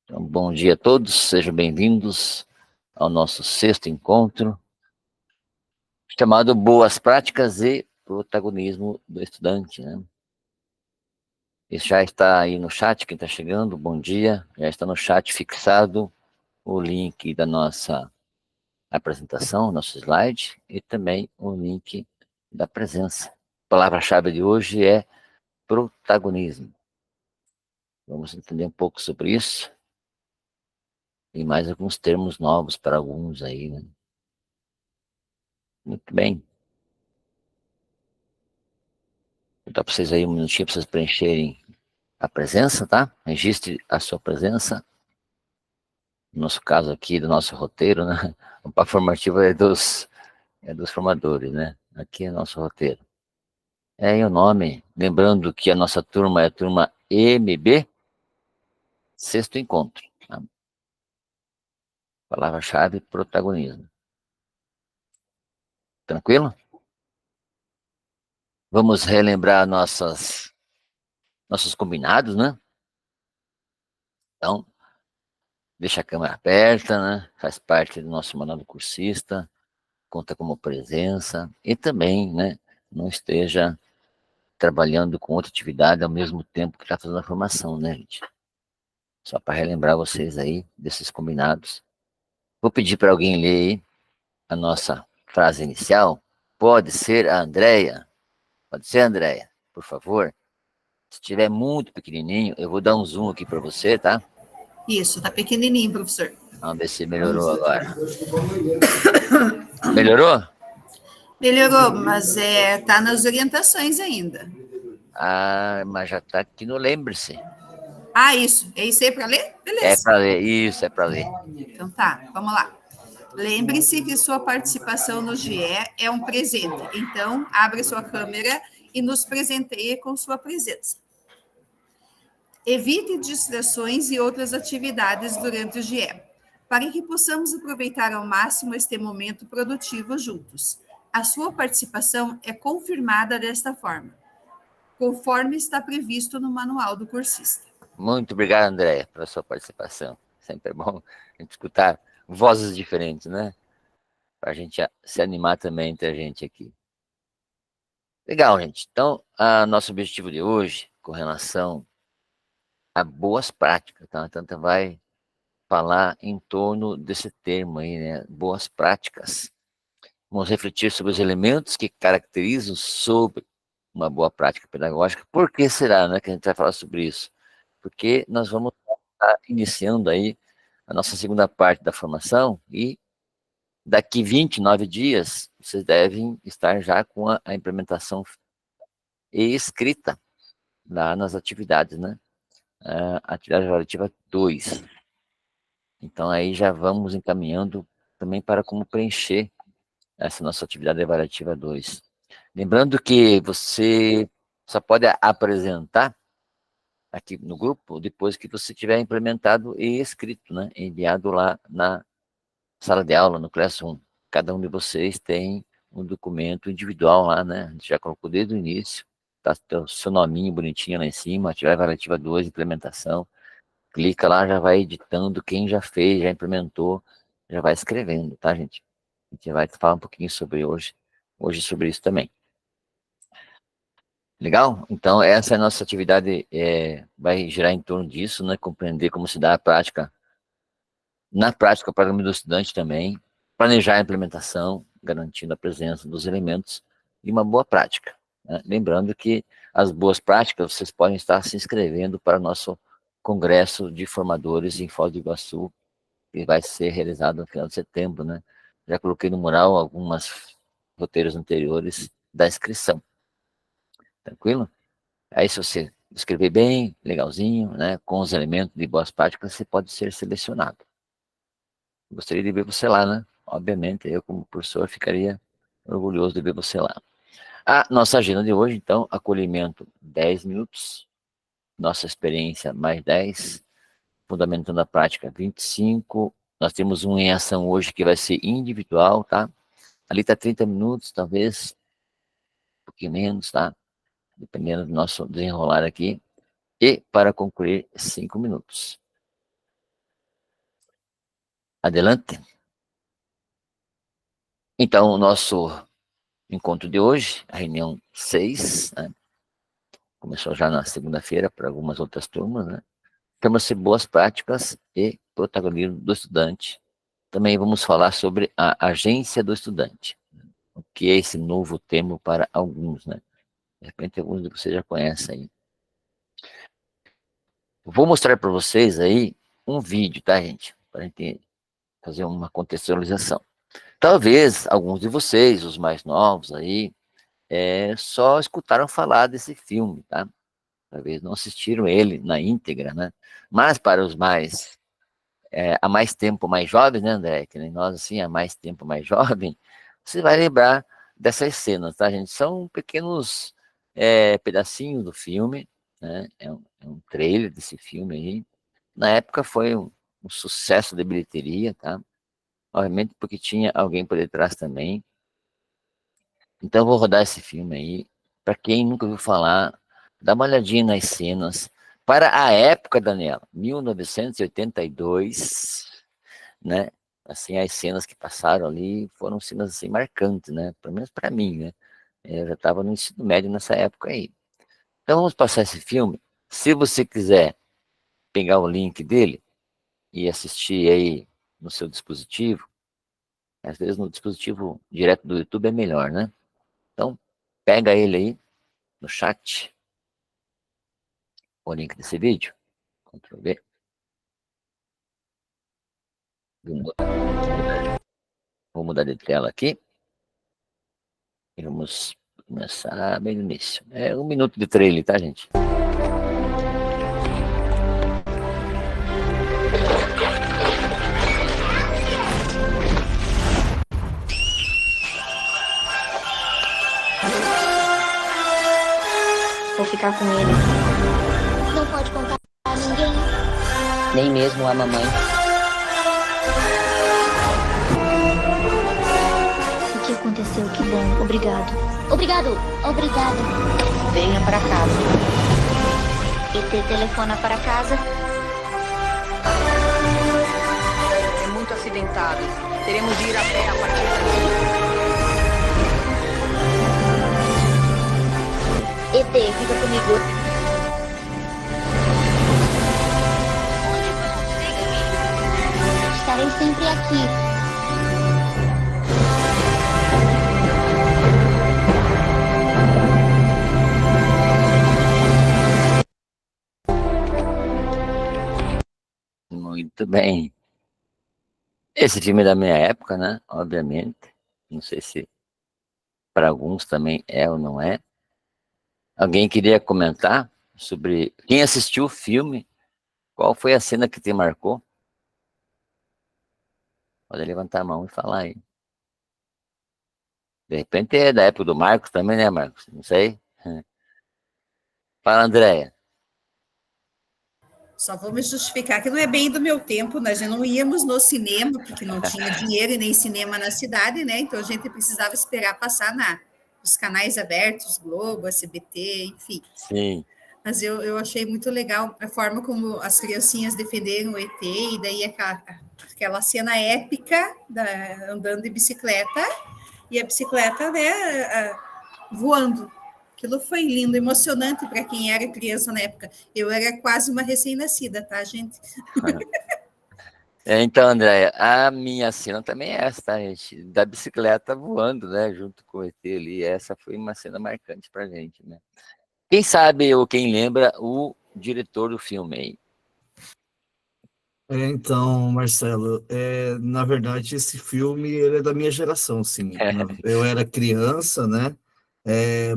Então, bom dia a todos, sejam bem-vindos ao nosso sexto encontro, chamado Boas Práticas e Protagonismo do Estudante, né? Isso já está aí no chat, quem está chegando, bom dia, já está no chat fixado o link da nossa apresentação, nosso slide, e também o link da presença. A palavra-chave de hoje é protagonismo. Vamos entender um pouco sobre isso, e mais alguns termos novos para alguns aí, né? Muito bem. Vou dar para vocês aí um minutinho para vocês preencherem a presença, tá? Registre a sua presença. No nosso caso aqui, do nosso roteiro, né? O papo formativo é dos formadores, né? Aqui é nosso roteiro. É aí o nome, lembrando que a nossa turma é a turma MB, sexto encontro. Tá? Palavra-chave, protagonismo. Tranquilo? Vamos relembrar nossos combinados, né? Então, deixa a câmera aberta, né? Faz parte do nosso manual do cursista, conta como presença e também, né, não esteja trabalhando com outra atividade ao mesmo tempo que está fazendo a formação, né, gente? Só para relembrar vocês aí desses combinados. Vou pedir para alguém ler aí a nossa frase inicial. Pode ser a Andréia? Pode ser a Andréia, por favor? Se estiver muito pequenininho, eu vou dar um zoom aqui para você, tá? Isso, tá pequenininho, professor. Vamos ver se melhorou agora. Melhorou? Melhorou, mas tá nas orientações ainda. Ah, mas já está aqui no lembre-se. Ah, isso. É isso aí para ler? É Beleza. para ler, isso, é para ler. Então tá, vamos lá. Lembre-se que sua participação no GE é um presente. Então, abra sua câmera e nos presenteie com sua presença. Evite distrações e outras atividades durante o GE, para que possamos aproveitar ao máximo este momento produtivo juntos. A sua participação é confirmada desta forma, conforme está previsto no manual do cursista. Muito obrigado, Andréia, pela sua participação. Sempre é bom a gente escutar vozes diferentes, né? Para a gente se animar também entre a gente aqui. Legal, gente. Então, nosso objetivo de hoje, com relação a boas práticas, tá? Então, vai falar em torno desse termo aí, né? Boas práticas. Vamos refletir sobre os elementos que caracterizam sobre uma boa prática pedagógica. Por que será, né, que a gente vai falar sobre isso? Porque nós vamos estar iniciando aí a nossa segunda parte da formação e daqui 29 dias vocês devem estar já com a implementação escrita lá nas atividades, né? Atividade avaliativa 2. Então aí já vamos encaminhando também para como preencher essa nossa atividade avaliativa 2. Lembrando que você só pode apresentar aqui no grupo depois que você tiver implementado e escrito, né? Enviado lá na sala de aula, no Classroom. Cada um de vocês tem um documento individual lá, né? A gente já colocou desde o início, tá o seu nominho bonitinho lá em cima, atividade avaliativa 2, implementação. Clica lá, já vai editando, quem já fez, já implementou, já vai escrevendo, tá, gente? A gente vai falar um pouquinho sobre hoje sobre isso também. Legal? Então, essa é a nossa atividade, vai girar em torno disso, né? Compreender como se dá a prática, na prática, o programa do estudante também, planejar a implementação, garantindo a presença dos elementos e uma boa prática, né? Lembrando que as boas práticas, vocês podem estar se inscrevendo para o nosso congresso de formadores em Foz do Iguaçu, que vai ser realizado no final de setembro, né? Já coloquei no mural algumas roteiros anteriores da inscrição. Tranquilo? Aí, se você escrever bem, legalzinho, né, com os elementos de boas práticas, você pode ser selecionado. Gostaria de ver você lá, né? Obviamente, eu como professor ficaria orgulhoso de ver você lá. A nossa agenda de hoje, então, acolhimento 10 minutos, nossa experiência mais 10, fundamentando a prática 25, nós temos um em ação hoje que vai ser individual, tá? Ali está 30 minutos, talvez, um pouquinho menos, tá? Dependendo do nosso desenrolar aqui. E, para concluir, 5 minutos. Adelante. Então, o nosso encontro de hoje, a reunião 6, né? Começou já na segunda-feira para algumas outras turmas, né? Chama-se Boas Práticas e Protagonismo do Estudante. Também vamos falar sobre a agência do estudante, o que é esse novo termo para alguns, né? De repente, alguns de vocês já conhecem aí. Vou mostrar para vocês aí um vídeo, tá, gente? Para a gente fazer uma contextualização. Talvez alguns de vocês, os mais novos aí, só escutaram falar desse filme, tá? Talvez não assistiram ele na íntegra, né? Mas para os mais, há mais tempo mais jovens, né, André? Que nem nós, assim, há mais tempo mais jovem, você vai lembrar dessas cenas, tá, gente? São pequenos pedacinhos do filme, né? É um trailer desse filme aí. Na época foi um sucesso de bilheteria, tá? Obviamente porque tinha alguém por detrás também. Então eu vou rodar esse filme aí. Para quem nunca ouviu falar, dá uma olhadinha nas cenas. Para a época, Daniela, 1982, né? Assim, as cenas que passaram ali foram cenas assim marcantes, né? Pelo menos para mim, né? Eu já estava no ensino médio nessa época aí. Então vamos passar esse filme. Se você quiser pegar o link dele e assistir aí no seu dispositivo, às vezes no dispositivo direto do YouTube é melhor, né? Então, pega ele aí no chat, o link desse vídeo, Ctrl V. Vou mudar de tela aqui. E vamos começar bem no início. É 1 minuto de trailer, tá, gente? Vou ficar com ele. Não pode contar a ninguém. Nem mesmo a mamãe. O que aconteceu? Que bom. Obrigado. Obrigado. Obrigado. Venha para casa. ET telefona para casa. É muito acidentado. Teremos de ir a pé a partir daqui. ET, fica comigo. Estarei sempre aqui. Muito bem. Esse filme é da minha época, né? Obviamente. Não sei se para alguns também é ou não é. Alguém queria comentar sobre quem assistiu o filme? Qual foi a cena que te marcou? Pode levantar a mão e falar aí. De repente é da época do Marcos também, né, Marcos? Não sei. Fala, Andréia. Só vou me justificar que não é bem do meu tempo, nós não íamos no cinema, porque não tinha dinheiro e nem cinema na cidade, né? Então a gente precisava esperar passar nos canais abertos, Globo, SBT, enfim. Sim. Mas eu achei muito legal a forma como as criancinhas defenderam o ET, e daí aquela cena épica andando de bicicleta, e a bicicleta, né, voando. Aquilo foi lindo, emocionante para quem era criança na época. Eu era quase uma recém-nascida, tá, gente? Então, Andréia, a minha cena também é essa, tá, gente? Da bicicleta voando, né? Junto com o ET ali. Essa foi uma cena marcante pra gente, né? Quem sabe ou quem lembra o diretor do filme aí? Então, Marcelo, na verdade, esse filme ele é da minha geração, sim. Eu era criança, né?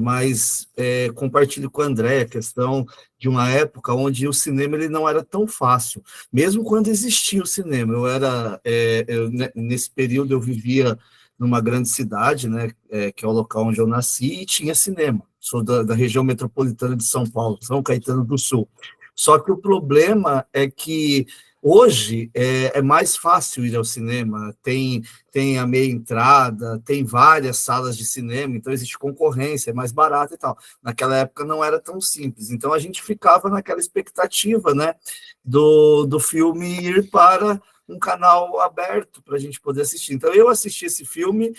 Mas compartilho com o André a questão de uma época onde o cinema ele não era tão fácil, mesmo quando existia o cinema. Nesse período eu vivia numa grande cidade, né? Que é o local onde eu nasci, e tinha cinema. Sou da região metropolitana de São Paulo, São Caetano do Sul. Só que o problema é que hoje é mais fácil ir ao cinema, tem a meia entrada, tem várias salas de cinema, então existe concorrência, é mais barato e tal. Naquela época não era tão simples, então a gente ficava naquela expectativa, né, do filme ir para um canal aberto para a gente poder assistir. Então, eu assisti esse filme,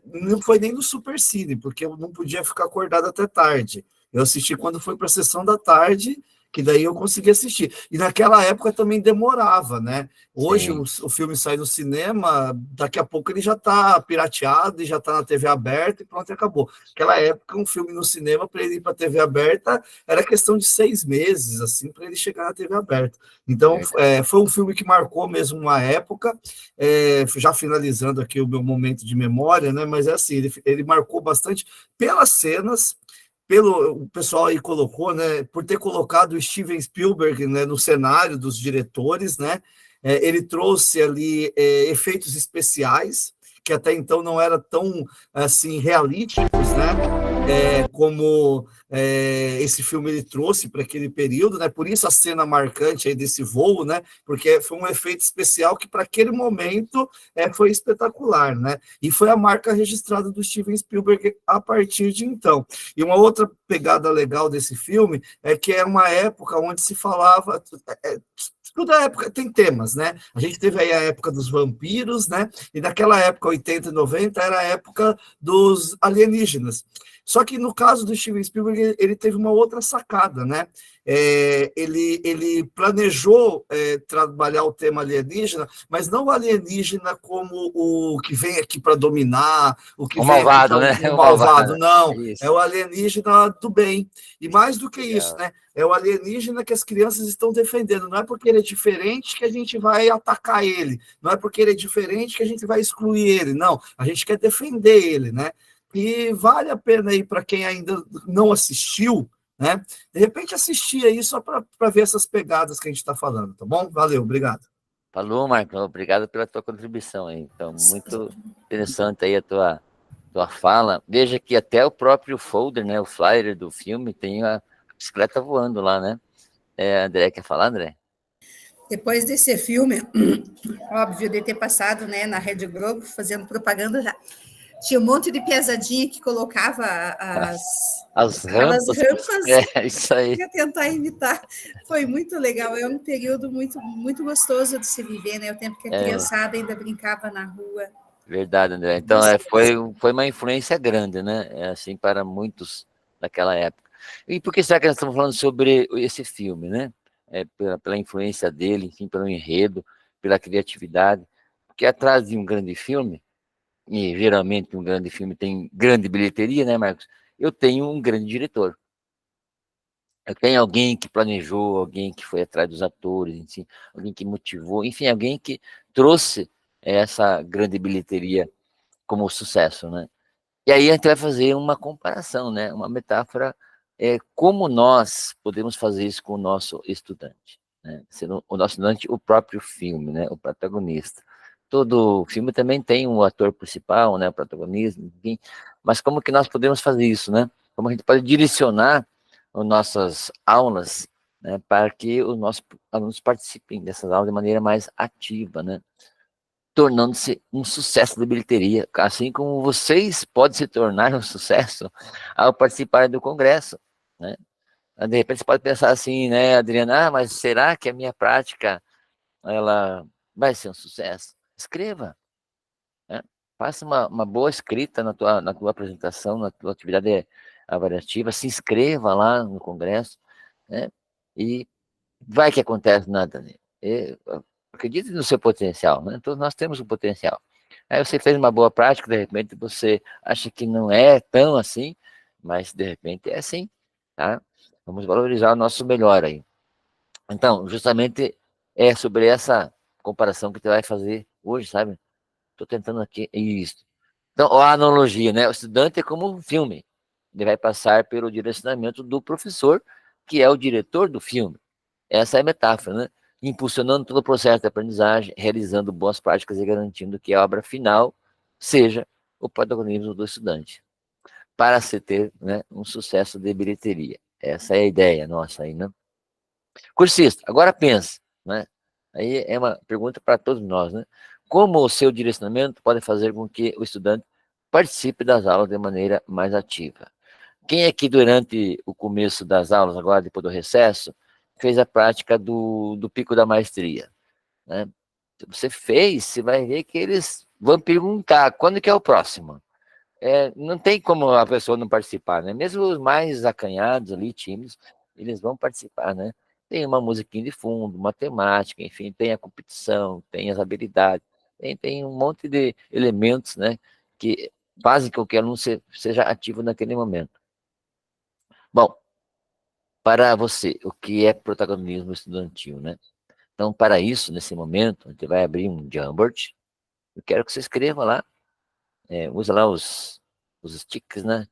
não foi nem no Supercine, porque eu não podia ficar acordado até tarde. Eu assisti quando foi para a sessão da tarde, que daí eu consegui assistir. E naquela época também demorava, né? Hoje o filme sai do cinema, daqui a pouco ele já está pirateado e já está na TV aberta e pronto, acabou. Naquela época, um filme no cinema, para ele ir para a TV aberta, era questão de 6 meses, assim, para ele chegar na TV aberta. Então, foi um filme que marcou mesmo uma época, já finalizando aqui o meu momento de memória, né? Mas é assim, ele marcou bastante pelas cenas, o pessoal aí colocou, né, por ter colocado o Steven Spielberg, né, no cenário dos diretores, né, ele trouxe ali efeitos especiais, que até então não eram tão, assim, realísticos, né, como esse filme ele trouxe para aquele período, né, por isso a cena marcante aí desse voo, né, porque foi um efeito especial que para aquele momento foi espetacular, né, e foi a marca registrada do Steven Spielberg a partir de então. E uma outra pegada legal desse filme é que é uma época onde se falava... toda época tem temas, né? A gente teve aí a época dos vampiros, né? E naquela época, 80 e 90, era a época dos alienígenas. Só que no caso do Steven Spielberg, ele teve uma outra sacada, né? Ele planejou trabalhar o tema alienígena, mas não o alienígena como o que vem aqui para dominar, o que O vem malvado, aqui né? o O malvado, não. Isso. É o alienígena do bem. E mais do que Legal. isso, né? É o alienígena que as crianças estão defendendo. Não é porque ele é diferente que a gente vai atacar ele. Não é porque ele é diferente que a gente vai excluir ele. Não, a gente quer defender ele, né? E vale a pena aí para quem ainda não assistiu, né? De repente assistir aí só para ver essas pegadas que a gente está falando, tá bom? Valeu, obrigado. Falou, Marcão. Obrigado pela tua contribuição aí. Então, muito interessante aí a tua fala. Veja que até o próprio folder, né, o flyer do filme, tem a bicicleta voando lá, né? André, quer falar, André? Depois desse filme, óbvio, de ter passado, né, na Rede Globo, fazendo propaganda já, tinha um monte de piazadinha que colocava As aquelas rampas. rampas Isso aí. para tentar imitar. Foi muito legal, é um período muito, muito gostoso de se viver, né? O tempo que a criançada ainda brincava na rua. Verdade, André. Então, foi uma influência grande, né? Assim, para muitos daquela época. E por que será que nós estamos falando sobre esse filme, né? Pela influência dele, enfim, pelo enredo, pela criatividade. Porque atrás de um grande filme, e geralmente um grande filme tem grande bilheteria, né, Marcos? Eu tenho um grande diretor. Eu tenho alguém que planejou, alguém que foi atrás dos atores, enfim, alguém que motivou, enfim, alguém que trouxe essa grande bilheteria como sucesso, né? E aí a gente vai fazer uma comparação, né? Uma metáfora, como nós podemos fazer isso com o nosso estudante, né? Sendo o nosso estudante o próprio filme, né? O protagonista. Todo filme também tem um ator principal, né? O protagonista, enfim. Mas como que nós podemos fazer isso, né? Como a gente pode direcionar as nossas aulas, né? Para que os nossos alunos participem dessas aulas de maneira mais ativa, né? Tornando-se um sucesso de bilheteria, assim como vocês podem se tornar um sucesso ao participarem do congresso, né? De repente você pode pensar assim, né, Adriana, mas será que a minha prática, ela vai ser um sucesso? Escreva, né? Faça uma boa escrita na tua apresentação, na tua atividade avaliativa, se inscreva lá no congresso, né? E vai que acontece nada, né? Acredite no seu potencial, né? Todos nós temos um potencial. Aí você fez uma boa prática, de repente você acha que não é tão assim, mas de repente é assim, tá? Vamos valorizar o nosso melhor aí. Então, justamente é sobre essa comparação que você vai fazer hoje, sabe? Estou tentando aqui, isso. Então, a analogia, né? O estudante é como um filme. Ele vai passar pelo direcionamento do professor, que é o diretor do filme. Essa é a metáfora, né? Impulsionando todo o processo de aprendizagem, realizando boas práticas e garantindo que a obra final seja o protagonismo do estudante, para se ter, né, um sucesso de bilheteria. Essa é a ideia nossa aí, né? Cursista, agora pensa, né? Aí é uma pergunta para todos nós, né? Como o seu direcionamento pode fazer com que o estudante participe das aulas de maneira mais ativa? Quem aqui durante o começo das aulas, agora depois do recesso, fez a prática do pico da maestria, né? Se você fez, você vai ver que eles vão perguntar quando que é o próximo. Não tem como a pessoa não participar, né? Mesmo os mais acanhados ali, tímidos, eles vão participar, né? Tem uma musiquinha de fundo, uma temática, enfim, tem a competição, tem as habilidades, tem um monte de elementos, né? Que fazem com que o aluno seja ativo naquele momento. Bom, para você, o que é protagonismo estudantil, né? Então, para isso, nesse momento, a gente vai abrir um Jamboard. Eu quero que você escreva lá, usa lá os sticks, né?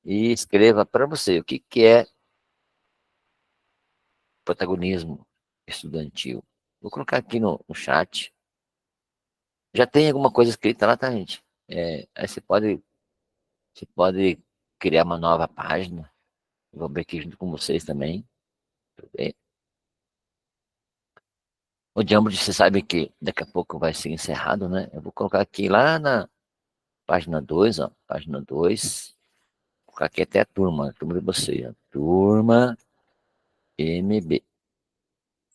E escreva para você o que é protagonismo estudantil. Vou colocar aqui no chat. Já tem alguma coisa escrita lá, tá, gente? Aí você pode criar uma nova página. Eu vou abrir aqui junto com vocês também. Tudo bem? O Jamboard, você sabe que daqui a pouco vai ser encerrado, né? Eu vou colocar aqui lá na página 2, ó. Página 2. Vou colocar aqui até a turma de vocês, ó. Turma MB.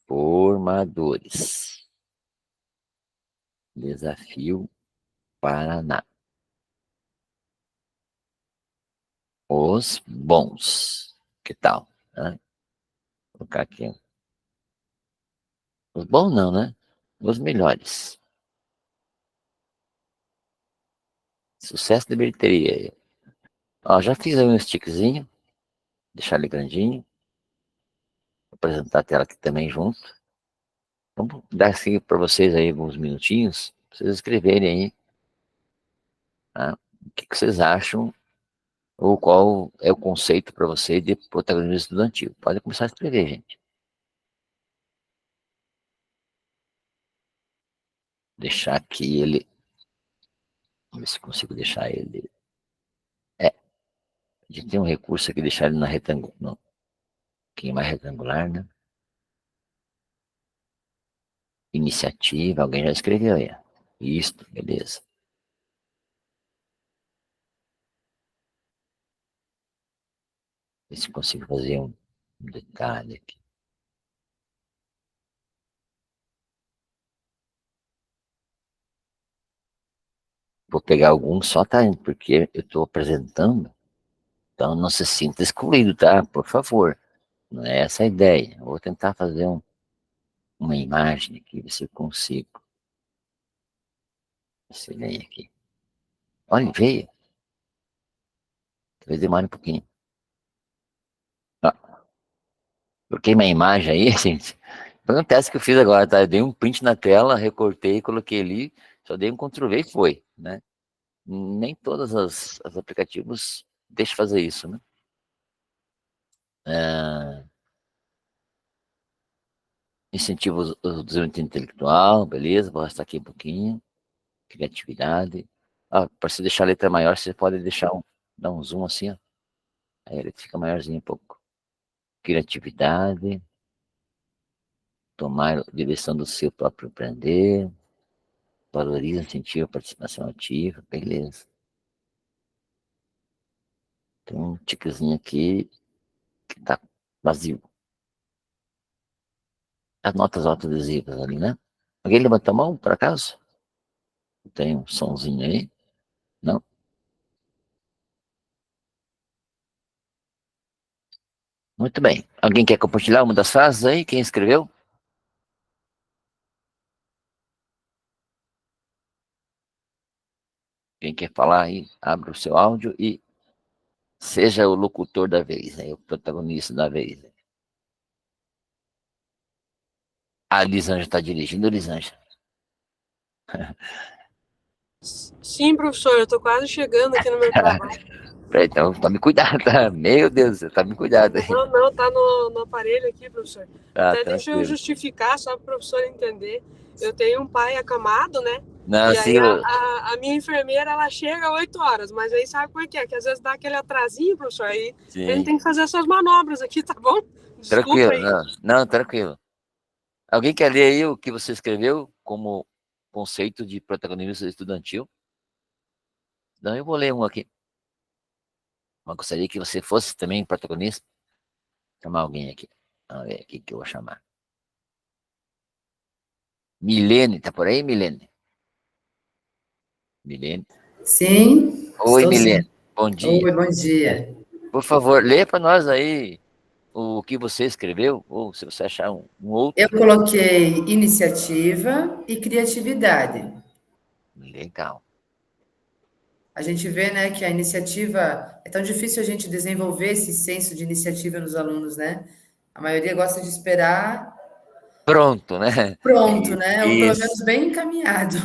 Formadores. Desafio Paraná. Os bons. Que tal? Né? Vou colocar aqui. Os bons não, né? Os melhores. Sucesso de bilheteria. Ó, já fiz aí um stickzinho. Deixar ele grandinho. Vou apresentar a tela aqui também junto. Vamos dar assim para vocês aí alguns minutinhos. Pra vocês escreverem aí. Tá? O que vocês acham? Ou qual é o conceito para você de protagonismo estudantil? Pode começar a escrever, gente. Deixar aqui ele. Vamos ver se consigo deixar ele. A gente tem um recurso aqui, deixar ele na retângulo. Um pouquinho mais retangular, né? Iniciativa, alguém já escreveu aí. Isto, beleza. Ver se consigo fazer um detalhe aqui. Vou pegar alguns só, tá? Porque eu estou apresentando. Então não se sinta excluído, tá? Por favor. Não é essa a ideia. Eu vou tentar fazer uma imagem aqui, ver se eu consigo. Você vem aqui. Olha, veio. Talvez demore um pouquinho. Ó, coloquei uma imagem aí, gente. Foi um teste que eu fiz agora, tá? Eu dei um print na tela, recortei, coloquei ali, só dei um Ctrl+V e foi, né? Nem todos os aplicativos deixam fazer isso, né? Incentiva o desenvolvimento intelectual, beleza? Vou arrastar aqui um pouquinho. Criatividade. Para você deixar a letra maior, você pode dar um zoom assim, ó. Aí ele fica maiorzinho um pouco. Criatividade. Tomar direção do seu próprio aprender. Valoriza, incentiva a participação ativa, beleza. Tem um tiquezinho aqui que tá vazio. As notas autoadesivas ali, né? Alguém levantou a mão, por acaso? Tem um sonzinho aí? Não? Muito bem. Alguém quer compartilhar uma das frases aí? Quem escreveu? Quem quer falar aí, abre o seu áudio e seja o locutor da vez, né? O protagonista da vez. A Lisângela está dirigindo, Lisângela. Sim, professor, eu tô quase chegando aqui no meu trabalho. Então, tome cuidado, tá? Meu Deus, tome cuidado aí. Não, tá no aparelho aqui, professor. Tá, Até deixa eu tranquilo. justificar, só para o professor entender. Eu tenho um pai acamado, né? Não, e sim, aí a minha enfermeira, ela chega às 8 horas, mas aí sabe por quê? Que às vezes dá aquele atrasinho, professor, aí a gente tem que fazer essas manobras aqui, tá bom? Desculpa tranquilo, aí. não, tranquilo. Alguém quer ler aí o que você escreveu como conceito de protagonismo estudantil? Não, eu vou ler um aqui. Mas gostaria que você fosse também protagonista. Chamar alguém aqui. Vamos ver aqui que eu vou chamar. Milene, tá por aí, Milene? Milene. Sim, Oi, estou sim. Milene. Bom dia. Oi, bom dia. Por favor, lê para nós aí o que você escreveu, ou se você achar um Eu outro. coloquei iniciativa e criatividade. Legal. A gente vê, né, que a iniciativa é tão difícil a gente desenvolver esse senso de iniciativa nos alunos, né? A maioria gosta de esperar Pronto, né? pronto, né? Ou pelo menos Isso, bem encaminhado.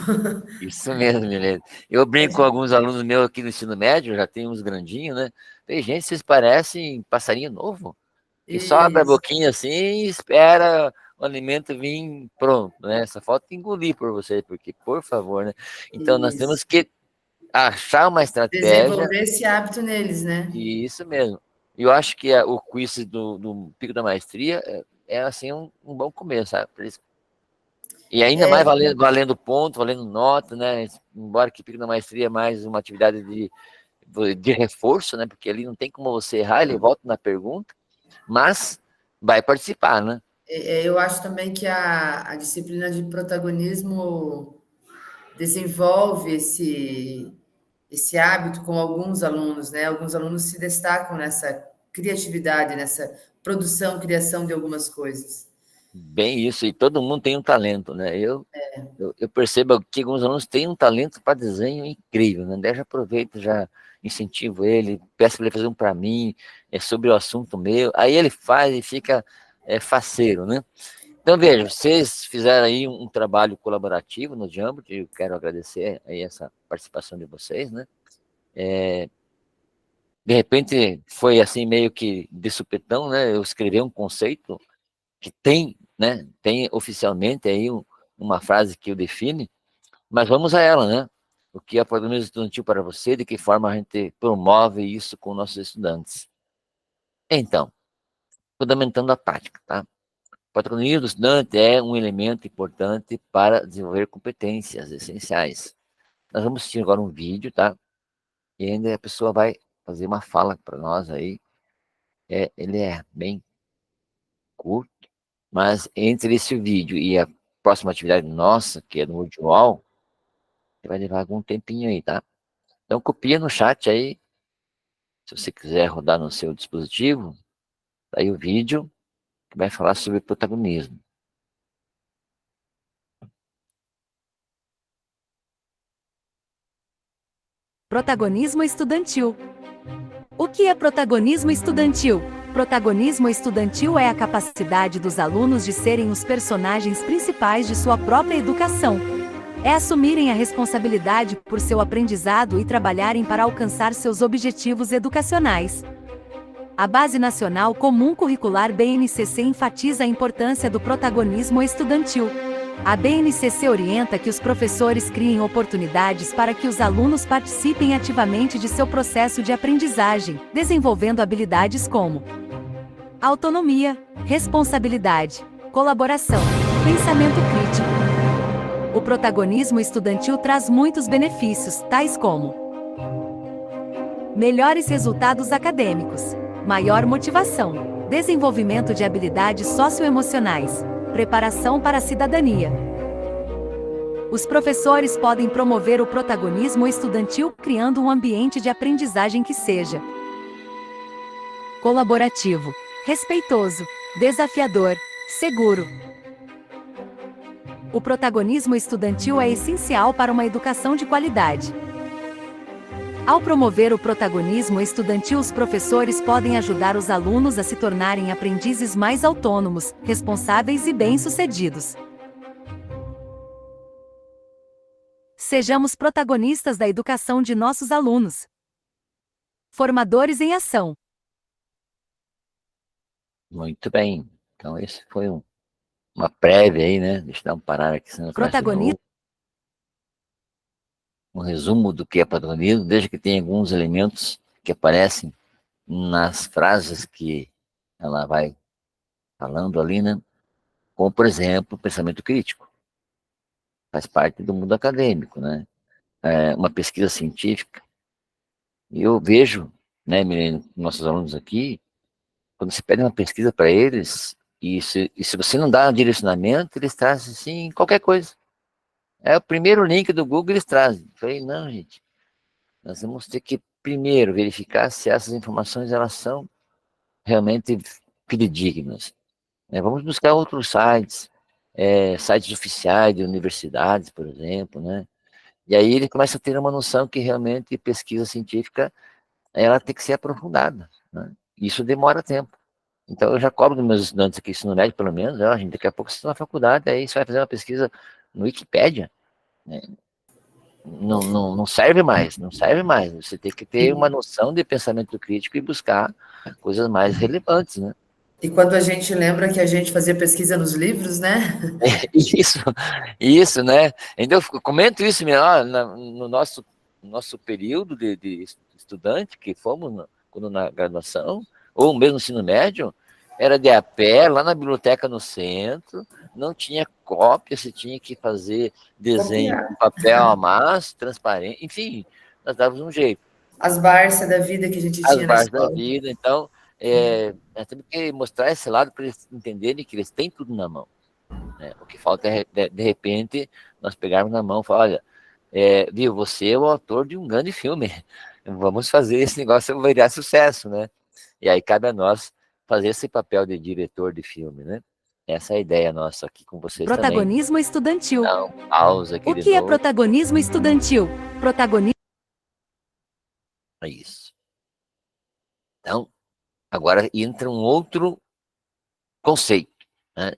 isso mesmo, Milene. Eu brinco com alguns alunos meus aqui no ensino médio, já tem uns grandinhos, né? Tem gente, vocês parecem passarinho novo, que só abre a Isso, boquinha assim e espera o alimento vir pronto, né? Só falta engolir por vocês, porque, por favor, né? Então, nós isso. temos que achar uma estratégia. Desenvolver esse hábito neles, né? E isso mesmo. Eu acho que o quiz do Pico da Maestria é assim, um bom começo, sabe? E ainda mais valendo ponto, valendo nota, né? Embora que Pico da Maestria é mais uma atividade de reforço, né? Porque ali não tem como você errar, ele volta na pergunta, mas vai participar, né? Eu acho também que a disciplina de protagonismo desenvolve esse hábito com alguns alunos, né? Alguns alunos se destacam nessa criatividade, nessa produção, criação de algumas coisas. Bem isso, e todo mundo tem um talento, né? Eu percebo que alguns alunos têm um talento para desenho incrível, né? Daí eu já aproveito, já incentivo ele, peço para ele fazer um para mim, é sobre o assunto meu, aí ele faz e fica faceiro, né? Então, veja, vocês fizeram aí um trabalho colaborativo no Jamboot, eu quero agradecer aí essa participação de vocês, né? De repente, foi assim meio que de supetão, né? Eu escrevi um conceito que tem, né? Tem oficialmente aí uma frase que o define, mas vamos a ela, né? O que é programação estudantil para você, de que forma a gente promove isso com nossos estudantes. Então, fundamentando a prática, tá? O patronismo do estudante é um elemento importante para desenvolver competências essenciais. Nós vamos assistir agora um vídeo, tá? E ainda a pessoa vai fazer uma fala para nós aí. Ele é bem curto, mas entre esse vídeo e a próxima atividade nossa, que é no Wall, vai levar algum tempinho aí, tá? Então copia no chat aí, se você quiser rodar no seu dispositivo, tá aí o vídeo que vai falar sobre protagonismo. Protagonismo estudantil. O que é protagonismo estudantil? Protagonismo estudantil é a capacidade dos alunos de serem os personagens principais de sua própria educação. É assumirem a responsabilidade por seu aprendizado e trabalharem para alcançar seus objetivos educacionais. A Base Nacional Comum Curricular BNCC enfatiza a importância do protagonismo estudantil. A BNCC orienta que os professores criem oportunidades para que os alunos participem ativamente de seu processo de aprendizagem, desenvolvendo habilidades como autonomia, responsabilidade, colaboração, pensamento crítico. O protagonismo estudantil traz muitos benefícios, tais como melhores resultados acadêmicos, maior motivação, desenvolvimento de habilidades socioemocionais, preparação para a cidadania. Os professores podem promover o protagonismo estudantil criando um ambiente de aprendizagem que seja colaborativo, respeitoso, desafiador, seguro. O protagonismo estudantil é essencial para uma educação de qualidade. Ao promover o protagonismo estudantil, os professores podem ajudar os alunos a se tornarem aprendizes mais autônomos, responsáveis e bem-sucedidos. Sejamos protagonistas da educação de nossos alunos. Formadores em ação. Muito bem. Então, esse foi uma prévia aí, né? Deixa eu dar um parar aqui, senão Protagonista. Um resumo do que é patronismo, desde que tem alguns elementos que aparecem nas frases que ela vai falando ali, né? Como, por exemplo, o pensamento crítico. Faz parte do mundo acadêmico, né? Uma pesquisa científica. E eu vejo, né, Milene, nossos alunos aqui, quando se pede uma pesquisa para eles, E se você não dá um direcionamento, eles trazem assim qualquer coisa. É o primeiro link do Google, eles trazem. Eu falei, não, gente, nós vamos ter que primeiro verificar se essas informações elas são realmente fidedignas. Né? Vamos buscar outros sites, sites oficiais de universidades, por exemplo, né? E aí ele começa a ter uma noção que realmente pesquisa científica ela tem que ser aprofundada, né? Isso demora tempo. Então eu já cobro dos meus estudantes aqui, ensino médio pelo menos, ó, gente, daqui a pouco você está na faculdade, aí você vai fazer uma pesquisa no Wikipédia, né? Não serve mais, não serve mais. Você tem que ter uma noção de pensamento crítico e buscar coisas mais relevantes, né? E quando a gente lembra que a gente fazia pesquisa nos livros, né? Isso, isso, né? Ainda eu comento isso melhor no nosso período de estudante, que fomos quando na graduação, ou mesmo no ensino médio, era de a pé, lá na biblioteca no centro, não tinha cópia, você tinha que fazer desenho Copiar. com papel à massa, transparente, enfim, nós dávamos um jeito. As Barça da vida que a gente As tinha na bases da escola. vida, então, nós temos que mostrar esse lado para eles entenderem que eles têm tudo na mão. Né? O que falta é, de repente, nós pegarmos na mão e falar, olha, viu, você é o autor de um grande filme, vamos fazer esse negócio virar sucesso, né? E aí cabe a nós fazer esse papel de diretor de filme, né? Essa é a ideia nossa aqui com vocês também. Protagonismo estudantil. Dá um pausa aqui O de que é novo. protagonismo estudantil? Protagonismo É isso. Então, agora entra um outro conceito, né?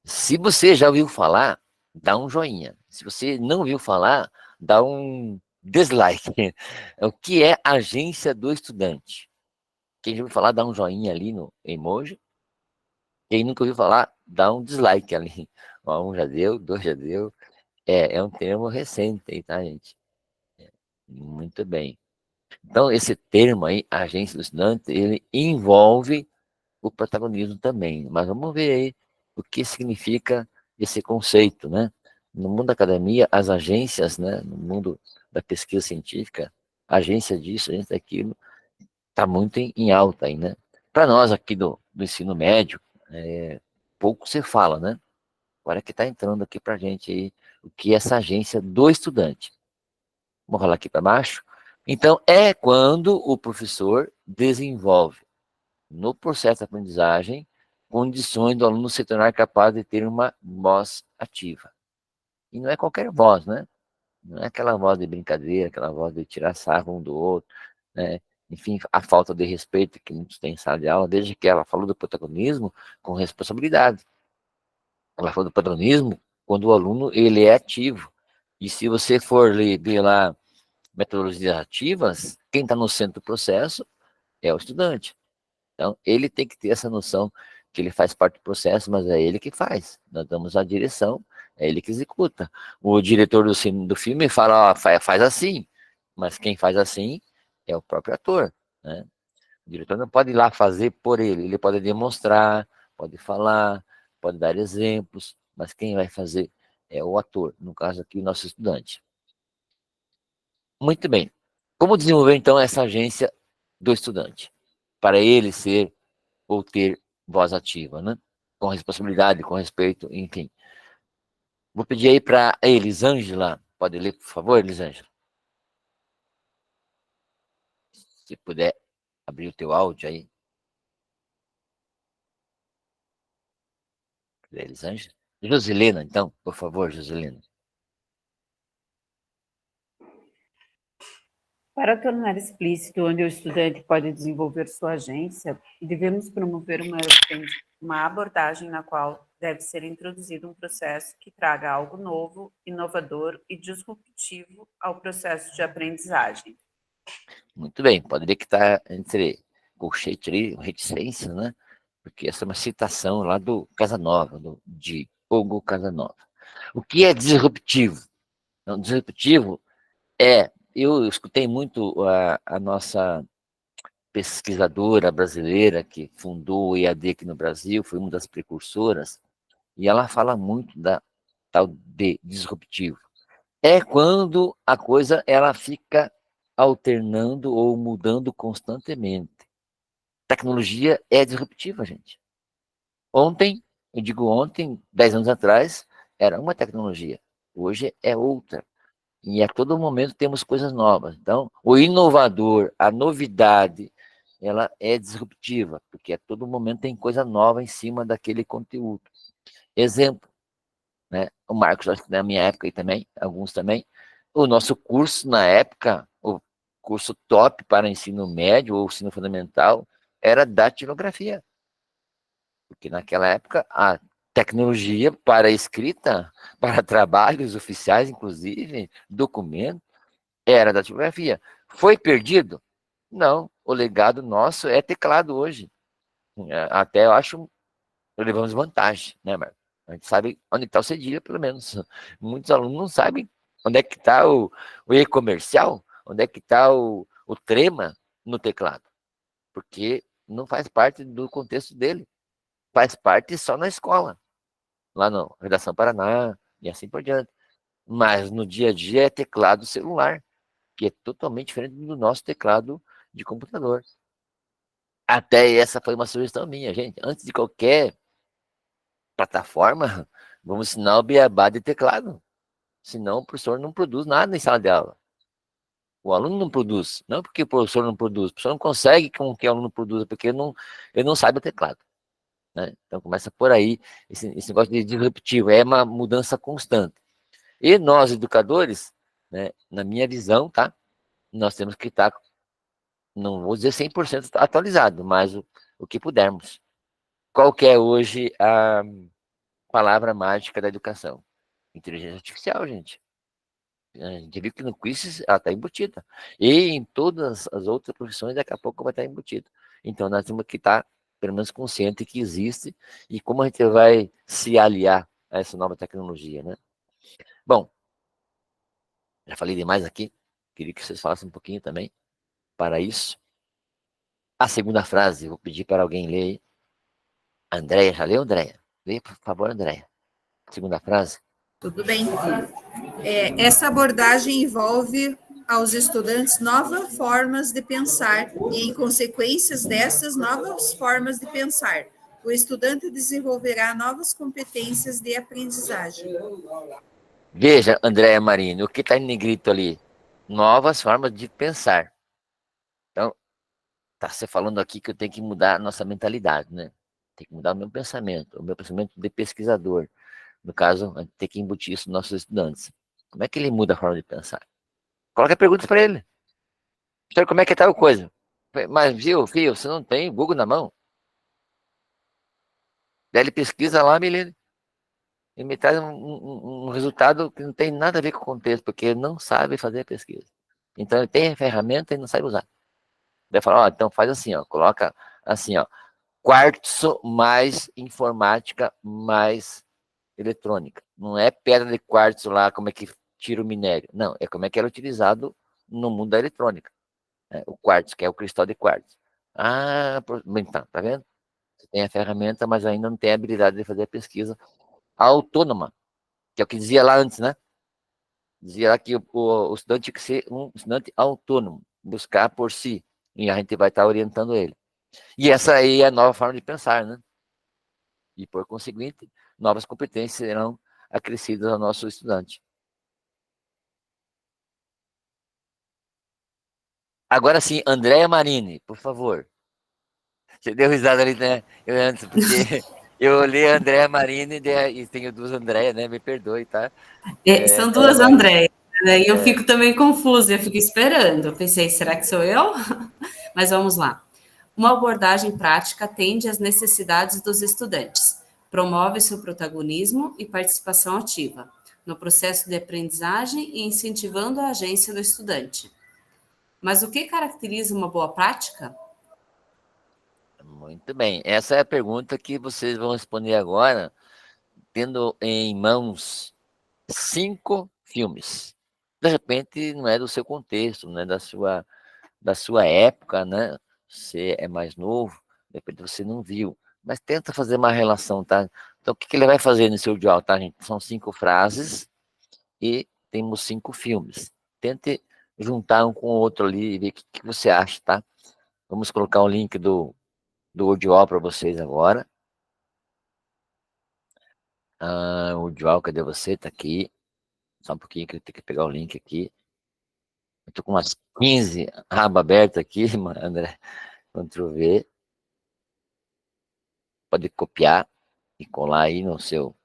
Se você já ouviu falar, dá um joinha. Se você não ouviu falar, dá um dislike. O que é agência do estudante? Quem já ouviu falar, dá um joinha ali no emoji. Quem nunca ouviu falar, dá um dislike ali. Ó, um já deu, dois já deu. É um termo recente aí, tá, gente? Muito bem. Então, esse termo aí, agência do estudante, ele envolve o protagonismo também. Mas vamos ver aí o que significa esse conceito, né? No mundo da academia, as agências, né? No mundo da pesquisa científica, agência disso, agência daquilo, está muito em alta aí, né? Para nós aqui do ensino médio, pouco se fala, né? Agora que está entrando aqui para a gente aí o que é essa agência do estudante. Vamos rolar aqui para baixo. Então, é quando o professor desenvolve no processo de aprendizagem condições do aluno se tornar capaz de ter uma voz ativa. E não é qualquer voz, né? Não é aquela voz de brincadeira, aquela voz de tirar sarro um do outro, né? Enfim, a falta de respeito que muitos têm em sala de aula, desde que ela falou do protagonismo com responsabilidade. Ela falou do protagonismo quando o aluno ele é ativo. E se você for ver lá metodologias ativas, quem está no centro do processo é o estudante. Então, ele tem que ter essa noção que ele faz parte do processo, mas é ele que faz. Nós damos a direção, é ele que executa. O diretor do filme fala, ó, faz assim, mas quem faz assim é o próprio ator, né? O diretor não pode ir lá fazer por ele pode demonstrar, pode falar, pode dar exemplos, mas quem vai fazer é o ator, no caso aqui o nosso estudante. Muito bem. Como desenvolver então essa agência do estudante? Para ele ser ou ter voz ativa, né? Com responsabilidade, com respeito, enfim. Vou pedir aí para a Elisângela, pode ler, por favor, Elisângela? Se puder abrir o teu áudio aí. Elisângela? Joselena, então, por favor, Joselena. Para tornar explícito onde o estudante pode desenvolver sua agência, devemos promover uma abordagem na qual deve ser introduzido um processo que traga algo novo, inovador e disruptivo ao processo de aprendizagem. Muito bem, pode ver que está entre colchete ali, reticência, né? Porque essa é uma citação lá do Casanova, de Hugo Casanova. O que é disruptivo? Não, disruptivo eu escutei muito a nossa pesquisadora brasileira que fundou o EAD aqui no Brasil, foi uma das precursoras, e ela fala muito da tal de disruptivo. É quando a coisa ela fica alternando ou mudando constantemente. Tecnologia é disruptiva, gente. Ontem, eu digo ontem, 10 anos atrás, era uma tecnologia. Hoje é outra. E a todo momento temos coisas novas. Então, o inovador, a novidade, ela é disruptiva, porque a todo momento tem coisa nova em cima daquele conteúdo. Exemplo, né? O Marcos, acho que na minha época e também, alguns também, o nosso curso na época, o curso top para ensino médio ou ensino fundamental, era datilografia. Porque naquela época a tecnologia para escrita, para trabalhos oficiais, inclusive, documentos, era datilografia. Foi perdido? Não. O legado nosso é teclado hoje. Até eu acho levamos vantagem, né, Marco? A gente sabe onde está o cedilha, pelo menos. Muitos alunos não sabem onde é que está o e-comercial, onde é que está o trema no teclado, porque não faz parte do contexto dele. Faz parte só na escola, lá na Redação Paraná e assim por diante. Mas no dia a dia é teclado celular, que é totalmente diferente do nosso teclado de computador. Até essa foi uma sugestão minha, gente. Antes de qualquer plataforma, vamos ensinar o beabá de teclado. Senão o professor não produz nada em sala de aula. O aluno não produz. Não porque o professor não produz. O professor não consegue com que o aluno produza, porque ele não sabe o teclado. Né? Então começa por aí, esse negócio de disruptivo. É uma mudança constante. E nós, educadores, né, na minha visão, tá? Nós temos que estar, não vou dizer 100% atualizado, mas o que pudermos. Qual que é hoje a palavra mágica da educação? Inteligência artificial, gente. A gente viu que no quiz ela está embutida. E em todas as outras profissões, daqui a pouco vai estar embutido. Então, nós temos que estar, pelo menos, consciente que existe e como a gente vai se aliar a essa nova tecnologia, né? Bom, já falei demais aqui. Queria que vocês falassem um pouquinho também para isso. A segunda frase, vou pedir para alguém ler aí. Andréia, já leu, Andréia? Lê, por favor, Andréia. Segunda frase. Tudo bem. Essa abordagem envolve aos estudantes novas formas de pensar e, em consequências dessas novas formas de pensar, o estudante desenvolverá novas competências de aprendizagem. Veja, Andréia Marini, o que está em negrito ali? Novas formas de pensar. Então, tá você falando aqui que eu tenho que mudar a nossa mentalidade, né? Tem que mudar o meu pensamento de pesquisador. No caso, a gente tem que embutir isso nos nossos estudantes. Como é que ele muda a forma de pensar? Coloca perguntas para ele. Senhor, como é que tá a coisa? Mas, viu, filho, você não tem Google na mão? Daí ele pesquisa lá, e me traz um resultado que não tem nada a ver com o contexto, porque ele não sabe fazer a pesquisa. Então, ele tem a ferramenta e não sabe usar. Daí fala, ó, então faz assim, ó, coloca assim, ó, quartzo mais informática mais eletrônica. Não é pedra de quartzo lá, como é que tira o minério. Não, é como é que era utilizado no mundo da eletrônica. O quartzo, que é o cristal de quartzo. Então, tá vendo? Você tem a ferramenta, mas ainda não tem a habilidade de fazer a pesquisa autônoma, que é o que dizia lá antes, né? Dizia lá que o estudante tinha que ser um estudante autônomo, buscar por si, e a gente vai estar orientando ele. E essa aí é a nova forma de pensar, né? E, por conseguinte, novas competências serão acrescidas ao nosso estudante. Agora sim, Andréia Marini, por favor. Você deu risada ali, né? Eu antes, porque eu olhei a Andréia Marini e tenho duas Andréia, né? Me perdoe, tá? São duas Andréia, né? E eu fico também confusa, eu fico esperando. Eu pensei, será que sou eu? Mas vamos lá. Uma abordagem prática atende às necessidades dos estudantes, promove seu protagonismo e participação ativa no processo de aprendizagem e incentivando a agência do estudante. Mas o que caracteriza uma boa prática? Muito bem. Essa é a pergunta que vocês vão responder agora, tendo em mãos 5 filmes. De repente, não é do seu contexto, não é da sua época, né? Você é mais novo, de repente você não viu. Mas tenta fazer uma relação, tá? Então, o que ele vai fazer nesse audial, tá, gente? São 5 frases e temos 5 filmes. Tente juntar um com o outro ali e ver o que você acha, tá? Vamos colocar o link do audiol para vocês agora. O João, cadê você? Tá aqui. Só um pouquinho que eu tenho que pegar o link aqui. Eu tô com umas 15 abas abertas aqui, André. Ctrl V. Pode copiar e colar aí no seu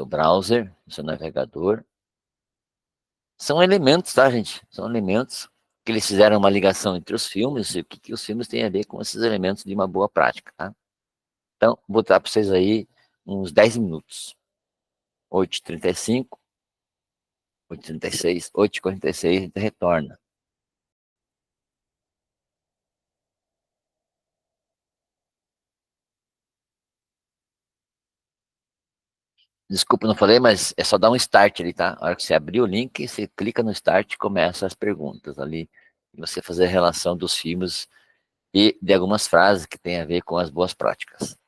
browser, no seu navegador. São elementos, tá, gente? São elementos que eles fizeram uma ligação entre os filmes e o que os filmes têm a ver com esses elementos de uma boa prática, tá? Então, vou botar para vocês aí uns 10 minutos. 8h35, 8h36, 8h46, a gente retorna. Desculpa, não falei, mas é só dar um start ali, tá? A hora que você abrir o link, você clica no start e começa as perguntas ali. E você fazer a relação dos filmes e de algumas frases que têm a ver com as boas práticas.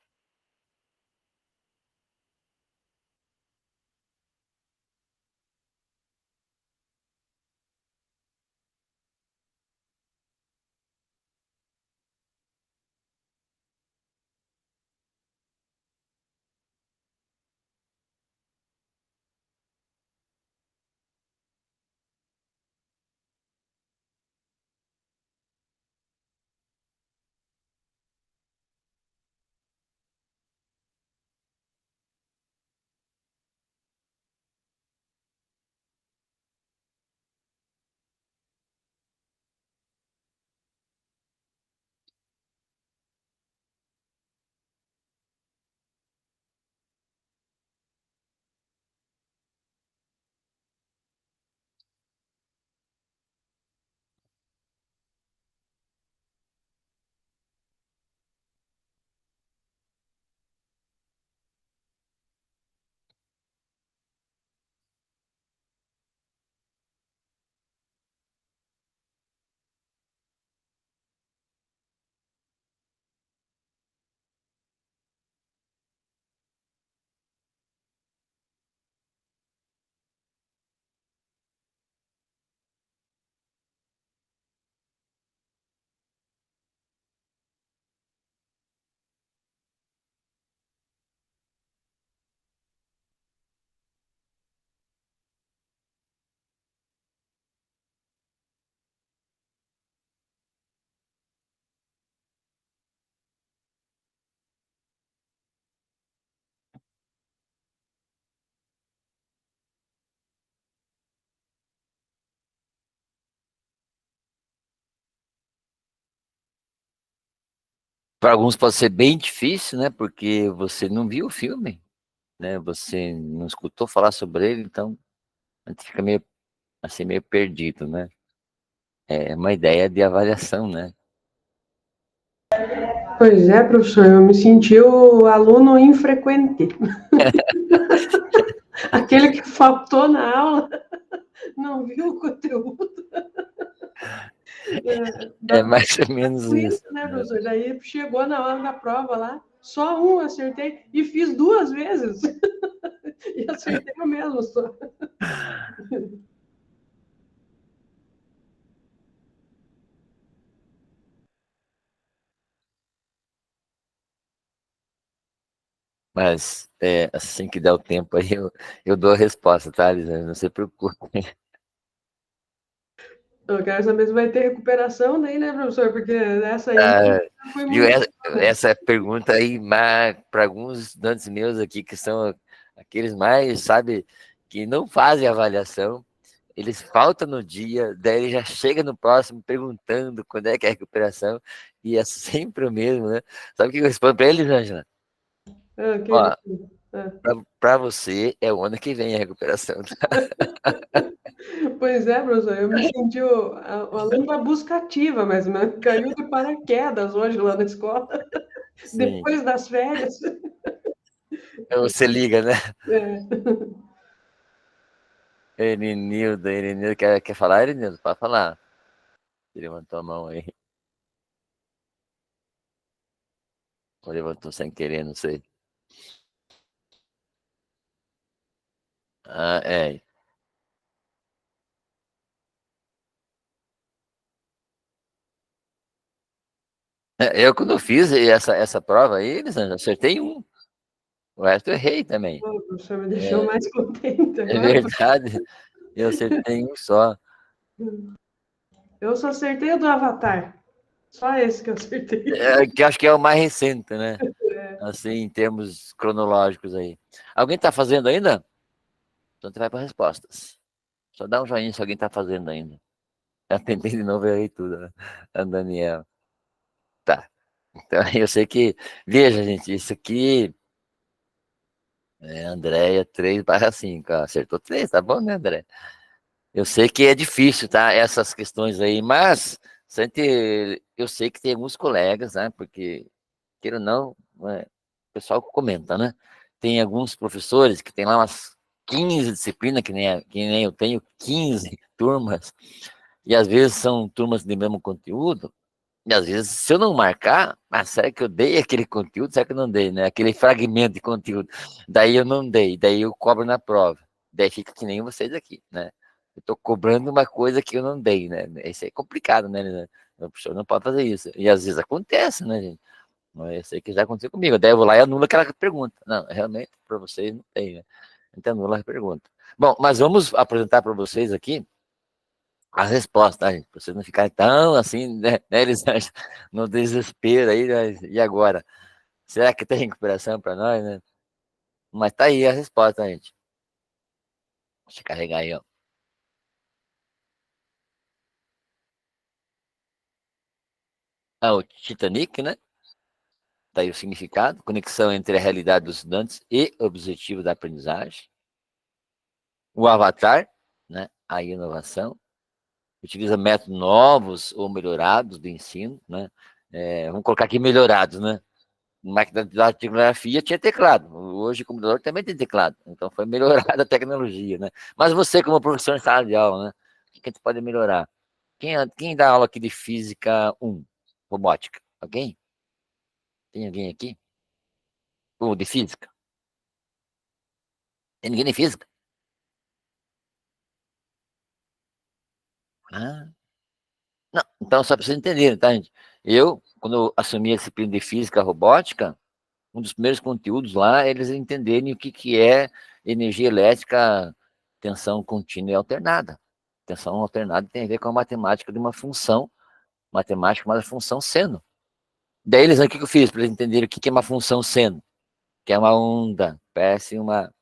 Para alguns pode ser bem difícil, né? Porque você não viu o filme, né? Você não escutou falar sobre ele, então a gente fica meio assim, meio perdido, né? É uma ideia de avaliação, né? Pois é, professor, eu me senti o aluno infrequente. Aquele que faltou na aula, não viu o conteúdo. É mais ou menos isso. Né, professor? Daí chegou na hora da prova lá, só um acertei e fiz 2 vezes. E acertei o mesmo só. Mas assim que der o tempo aí, eu dou a resposta, tá, Lisandro? Não se preocupe. Eu quero saber se vai ter recuperação daí, né, professor? Porque essa aí foi Viu, muito... essa pergunta aí, para alguns estudantes meus aqui, que são aqueles mais, sabe, que não fazem avaliação, eles faltam no dia, daí ele já chega no próximo perguntando quando é que é a recuperação, e é sempre o mesmo, né? Sabe o que eu respondo para eles, Ângela? Ó, para você é o ano que vem a recuperação. Pois é, professor, eu me senti o aluno da busca ativa, mas caiu de paraquedas hoje lá na escola, depois das férias. Você liga, né? É. Erinildo, quer falar, Erinildo? Pode falar. Ele levantou a mão aí. Ou levantou sem querer, não sei. É. Eu, quando fiz essa prova aí, eles acertei um. O resto eu errei também. O professor me deixou mais contente É agora. verdade. Eu acertei um só. Eu só acertei o do Avatar. Só esse que eu acertei. Que acho que é o mais recente, né? É. Assim, em termos cronológicos aí. Alguém está fazendo ainda? Então você vai para respostas. Só dá um joinha se alguém está fazendo ainda. Já tentei de novo, eu errei tudo, né? A Daniel. Tá. Então eu sei que. Veja, gente, isso aqui. Andréia 3/5. Acertou 3, tá bom, né, André? Eu sei que é difícil, tá? Essas questões aí, mas eu sei que tem alguns colegas, né? Porque, queira ou não, o pessoal comenta, né? Tem alguns professores que tem lá umas 15 disciplinas, que nem eu tenho, 15 turmas, e às vezes são turmas de mesmo conteúdo, e às vezes, se eu não marcar, será que eu dei aquele conteúdo? Será que eu não dei, né? Aquele fragmento de conteúdo. Daí eu não dei, daí eu cobro na prova. Daí fica que nem vocês aqui, né? Eu tô cobrando uma coisa que eu não dei, né? Isso é complicado, né? O professor não pode fazer isso. E às vezes acontece, né, gente? Mas eu sei que já aconteceu comigo. Daí eu vou lá e anulo aquela pergunta. Não, realmente, para vocês não tem, né? Então anula a pergunta. Bom, mas vamos apresentar para vocês aqui as respostas, tá, gente? Pra vocês não ficarem tão assim, né, Elisângela? No desespero aí, né? E agora? Será que tem recuperação para nós, né? Mas tá aí a resposta, gente. Deixa eu carregar aí, ó. O Titanic, né? Tá aí o significado, conexão entre a realidade dos estudantes e o objetivo da aprendizagem. O Avatar, né? A inovação. Utiliza métodos novos ou melhorados do ensino, né? Vamos colocar aqui melhorados, né? Máquina de datilografia tinha teclado. Hoje o computador também tem teclado. Então foi melhorada a tecnologia, né? Mas você, como professor em sala de aula, né? O que a gente pode melhorar? Quem dá aula aqui de física 1? Robótica. Alguém? Tem alguém aqui? Ou de física? Tem ninguém de física? Ah, não. Então, só para vocês entenderem, tá, gente? Quando eu assumi a disciplina de física robótica, um dos primeiros conteúdos lá, eles entenderem o que é energia elétrica, tensão contínua e alternada. Tensão alternada tem a ver com a matemática de uma função, matemática, mas a função seno. Daí eles, o que eu fiz? Para eles entenderem o que é uma função seno, que é uma onda, parece uma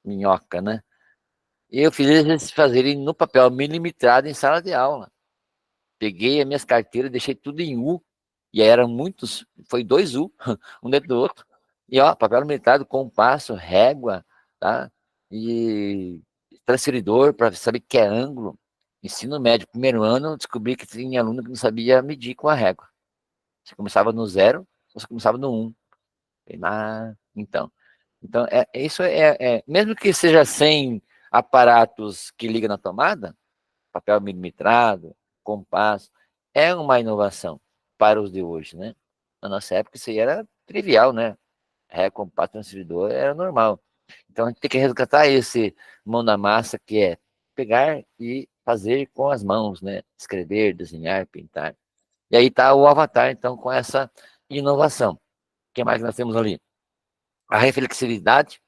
minhoca, né? E eu fiz eles fazerem no papel milimetrado em sala de aula. Peguei as minhas carteiras, deixei tudo em U, e aí eram muitos, foi 2 U, um dentro do outro. E ó, papel milimetrado, compasso, régua, tá? E transferidor para saber que é ângulo. Ensino médio, primeiro ano, descobri que tinha aluno que não sabia medir com a régua. Você começava no 0, você começava no 1. Então, isso mesmo que seja sem aparatos que ligam na tomada, papel milimetrado, compasso, é uma inovação para os de hoje, né? Na nossa época isso aí era trivial, né? Compasso, transferidor era normal. Então a gente tem que resgatar esse mão na massa, que é pegar e fazer com as mãos, né? Escrever, desenhar, pintar. E aí está o Avatar, então, com essa inovação. O que mais nós temos ali? A reflexividade,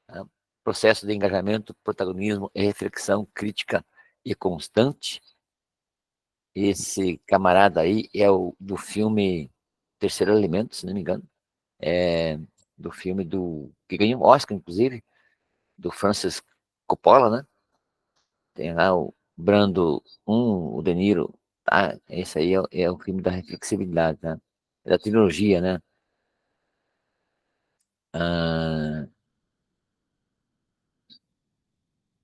né? Processo de engajamento, protagonismo e reflexão crítica e constante. Esse camarada aí é o do filme Terceiro Elemento, se não me engano. Do filme que ganhou um Oscar, inclusive, do Francis Coppola, né? Tem lá o Brando 1, o De Niro, tá? Esse aí é o filme da reflexividade, tá? É da trilogia, né? Ah,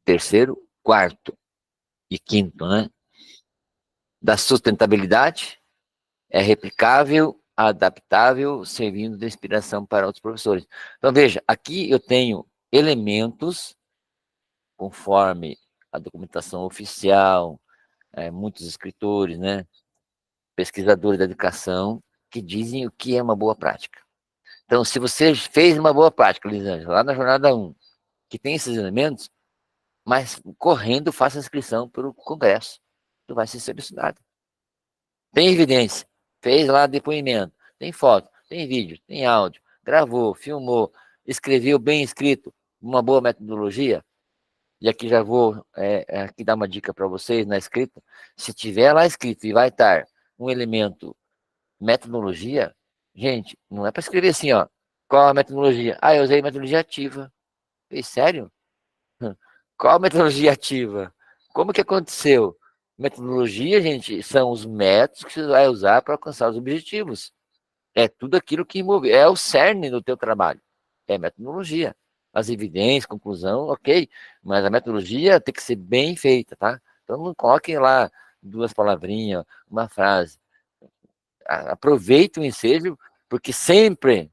terceiro, quarto e quinto, né? Da sustentabilidade, é replicável, adaptável, servindo de inspiração para outros professores. Então, veja, aqui eu tenho elementos, conforme a documentação oficial, muitos escritores, né, pesquisadores da educação, que dizem o que é uma boa prática. Então, se você fez uma boa prática, Lisângela, lá na jornada 1, que tem esses elementos, mas correndo faça a inscrição pelo congresso, tu vai ser selecionado. Tem evidência, fez lá depoimento, tem foto, tem vídeo, tem áudio, gravou, filmou, escreveu bem escrito, uma boa metodologia, e aqui já vou aqui dar uma dica para vocês na escrita, se tiver lá escrito e vai estar um elemento metodologia, gente, não é para escrever assim, ó, qual a metodologia? Ah, eu usei metodologia ativa. E, sério? Qual a metodologia ativa? Como que aconteceu? Metodologia, gente, são os métodos que você vai usar para alcançar os objetivos. É tudo aquilo que envolve, é o cerne do teu trabalho. É metodologia. As evidências, conclusão, ok, mas a metodologia tem que ser bem feita, tá? Então não coloquem lá 2 palavrinhas, uma frase. Aproveite o ensejo, porque sempre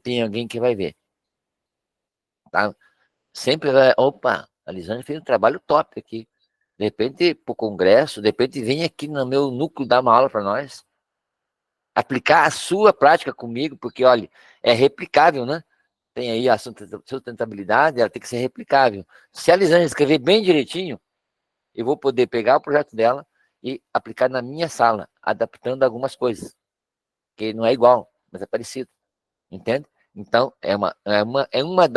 tem alguém que vai ver. Tá? Sempre vai, opa, a Lisângela fez um trabalho top aqui. De repente, para o congresso, de repente vem aqui no meu núcleo dar uma aula para nós. Aplicar a sua prática comigo, porque, olha, é replicável, né? Tem aí a sustentabilidade, ela tem que ser replicável. Se a Lisângela escrever bem direitinho, eu vou poder pegar o projeto dela e aplicar na minha sala, adaptando algumas coisas. Que não é igual, mas é parecido. Entende? Então, é uma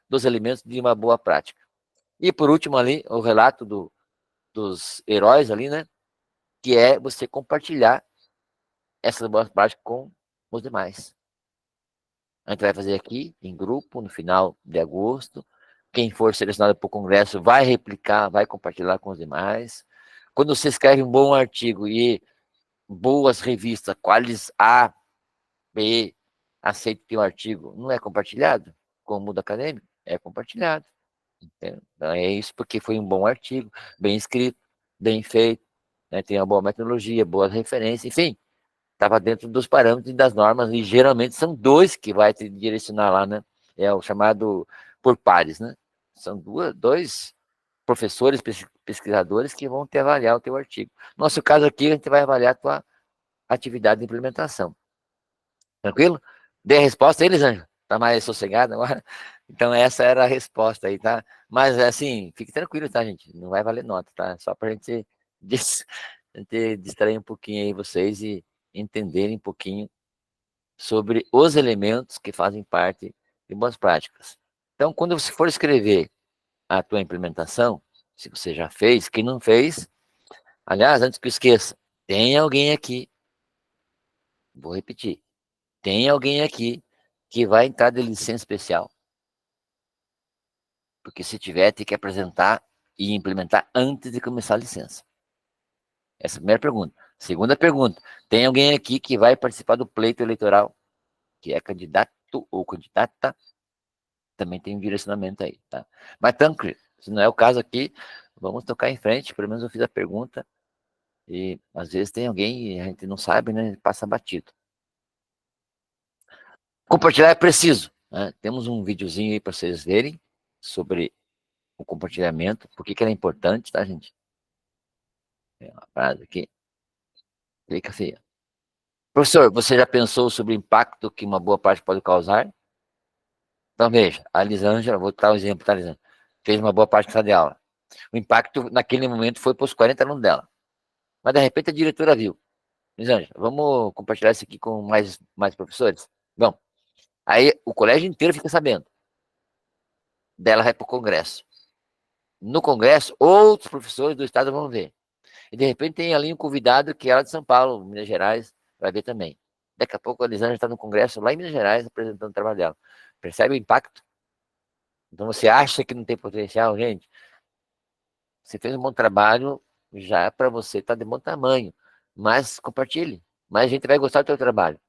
dos elementos de uma boa prática. E, por último, ali, o relato dos heróis ali, né? Que é você compartilhar essas boas práticas com os demais. A gente vai fazer aqui, em grupo, no final de agosto. Quem for selecionado para o congresso vai replicar, vai compartilhar com os demais. Quando você escreve um bom artigo e boas revistas, quais A, B, aceita que o artigo não é compartilhado, como o mundo acadêmico, é compartilhado. Entendeu? Então, é isso porque foi um bom artigo, bem escrito, bem feito, né? Tem uma boa metodologia, boas referências, enfim, estava dentro dos parâmetros e das normas, e geralmente são 2 que vai te direcionar lá, né? É o chamado por pares, né? São 2 professores, pesquisadores que vão te avaliar o teu artigo. No nosso caso aqui, a gente vai avaliar a tua atividade de implementação. Tranquilo? Dei a resposta aí, Lisângela? Tá mais sossegada agora? Então, essa era a resposta aí, tá? Mas, assim, fique tranquilo, tá, gente? Não vai valer nota, tá? Só pra gente distrair um pouquinho aí vocês e entenderem um pouquinho sobre os elementos que fazem parte de boas práticas. Então, quando você for escrever a tua implementação, se você já fez, quem não fez, aliás, antes que eu esqueça, tem alguém aqui, vou repetir, tem alguém aqui que vai entrar de licença especial. Porque se tiver, tem que apresentar e implementar antes de começar a licença. Essa é a primeira pergunta. Segunda pergunta, tem alguém aqui que vai participar do pleito eleitoral, que é candidato ou candidata, também tem um direcionamento aí, tá? Mas tranquilo, se não é o caso aqui, vamos tocar em frente, pelo menos eu fiz a pergunta, e às vezes tem alguém e a gente não sabe, né? Passa batido. Compartilhar é preciso, né? Temos um videozinho aí para vocês verem sobre o compartilhamento, por que ele é importante, tá, gente? Tem uma frase aqui. Clica assim. Professor, você já pensou sobre o impacto que uma boa parte pode causar? Então, veja, a Lisângela, vou dar um exemplo, tá, Lisângela? Fez uma boa parte da sala de aula. O impacto, naquele momento, foi para os 40 alunos dela. Mas, de repente, a diretora viu. Lisângela, vamos compartilhar isso aqui com mais professores? Bom, aí o colégio inteiro fica sabendo. Dela vai para o congresso. No congresso, outros professores do estado vão ver. E, de repente, tem ali um convidado que é lá de São Paulo, Minas Gerais, vai ver também. Daqui a pouco a Lisângela está no congresso lá em Minas Gerais, apresentando o trabalho dela. Percebe o impacto? Então, você acha que não tem potencial, gente? Você fez um bom trabalho, já para você está de bom tamanho. Mas compartilhe. Mais gente vai gostar do seu trabalho.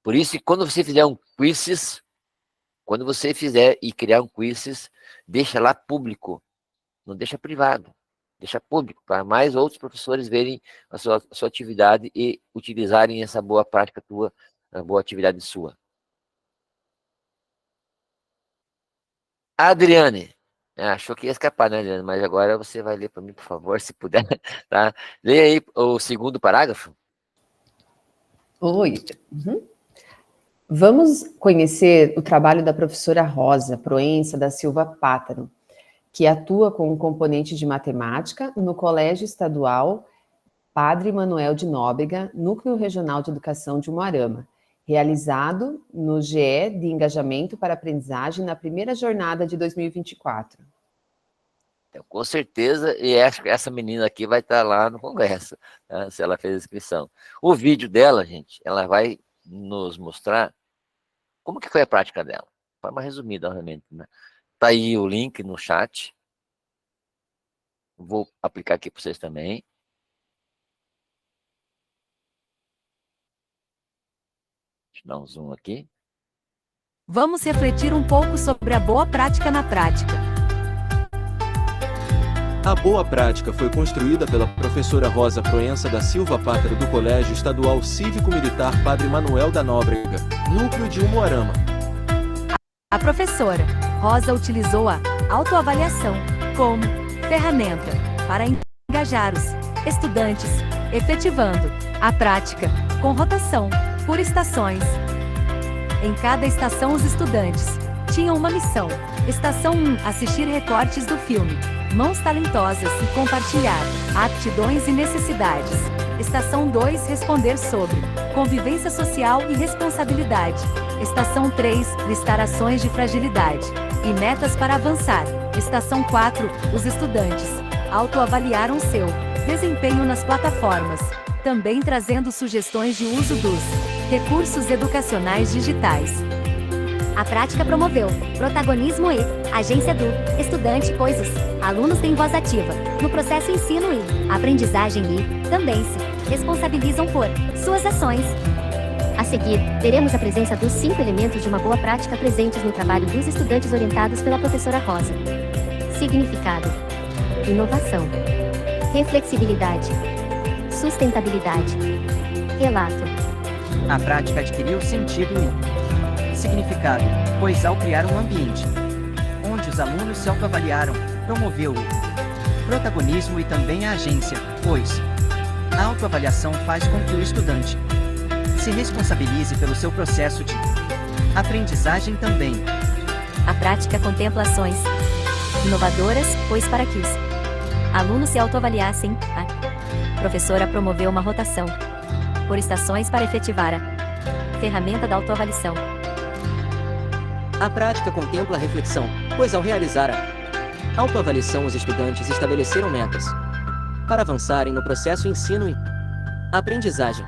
Por isso, quando você fizer um quizzes, quando você fizer e criar um quizzes, deixa lá público. Não deixa privado. Deixa público, para mais outros professores verem a sua atividade e utilizarem essa boa prática tua, a boa atividade sua. Adriane, achou que ia escapar, né, Adriane? Mas agora você vai ler para mim, por favor, se puder, tá? Leia aí o segundo parágrafo. Oi. Uhum. Vamos conhecer o trabalho da professora Rosa Proença da Silva Pátaro, que atua com um componente de matemática no Colégio Estadual Padre Manuel de Nóbrega, Núcleo Regional de Educação de Umuarama, realizado no GE de Engajamento para Aprendizagem na primeira jornada de 2024. Então, com certeza, e acho que essa menina aqui vai estar lá no congresso, né, se ela fez a inscrição. O vídeo dela, gente, ela vai nos mostrar como que foi a prática dela. De forma resumida, obviamente, né? Tá aí o link no chat. Vou aplicar aqui para vocês também. Deixa eu dar um zoom aqui. Vamos refletir um pouco sobre a boa prática na prática. A boa prática foi construída pela professora Rosa Proença da Silva Pátaro do Colégio Estadual Cívico-Militar Padre Manuel da Nóbrega, núcleo de Umuarama. A professora Rosa utilizou a autoavaliação como ferramenta para engajar os estudantes, efetivando a prática com rotação por estações. Em cada estação, os estudantes tinham uma missão. Estação 1, assistir recortes do filme Mãos Talentosas e compartilhar aptidões e necessidades. Estação 2, responder sobre convivência social e responsabilidade. Estação 3, listar ações de fragilidade e metas para avançar. Estação 4, os estudantes autoavaliaram seu desempenho nas plataformas, também trazendo sugestões de uso dos recursos educacionais digitais. A prática promoveu protagonismo e agência do estudante, pois os alunos têm voz ativa no processo ensino e aprendizagem e também se responsabilizam por suas ações. A seguir, veremos a presença dos 5 elementos de uma boa prática presentes no trabalho dos estudantes orientados pela professora Rosa. Significado, inovação, reflexibilidade, sustentabilidade, relato. A prática adquiriu sentido e significado, pois ao criar um ambiente onde os alunos se autoavaliaram, promoveu o protagonismo e também a agência, pois a autoavaliação faz com que o estudante se responsabilize pelo seu processo de aprendizagem também. A prática contempla ações inovadoras, pois para que os alunos se autoavaliassem, a professora promoveu uma rotação por estações para efetivar a ferramenta da autoavaliação. A prática contempla a reflexão, pois ao realizar a autoavaliação os estudantes estabeleceram metas para avançarem no processo ensino e aprendizagem.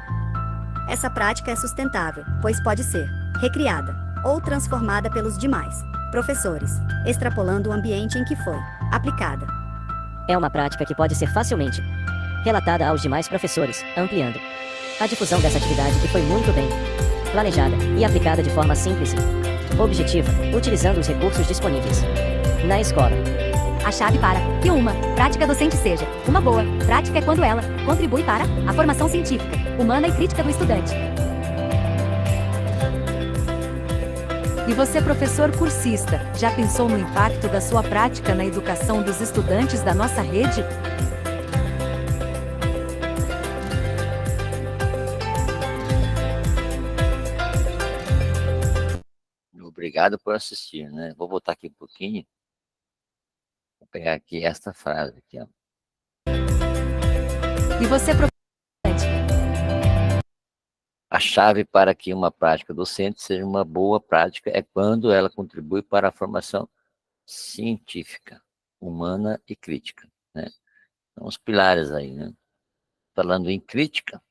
Essa prática é sustentável, pois pode ser recriada ou transformada pelos demais professores, extrapolando o ambiente em que foi aplicada. É uma prática que pode ser facilmente relatada aos demais professores, ampliando a difusão dessa atividade que foi muito bem planejada e aplicada de forma simples e objetiva, utilizando os recursos disponíveis na escola. A chave para que uma prática docente seja uma boa prática é quando ela contribui para a formação científica, humana e crítica do estudante. E você, professor cursista, já pensou no impacto da sua prática na educação dos estudantes da nossa rede? Obrigado por assistir, né? Vou voltar aqui um pouquinho. Vou pegar aqui esta frase aqui, ó. E você, professor? A chave para que uma prática docente seja uma boa prática é quando ela contribui para a formação científica, humana e crítica, né? São os pilares aí, né? Falando em crítica,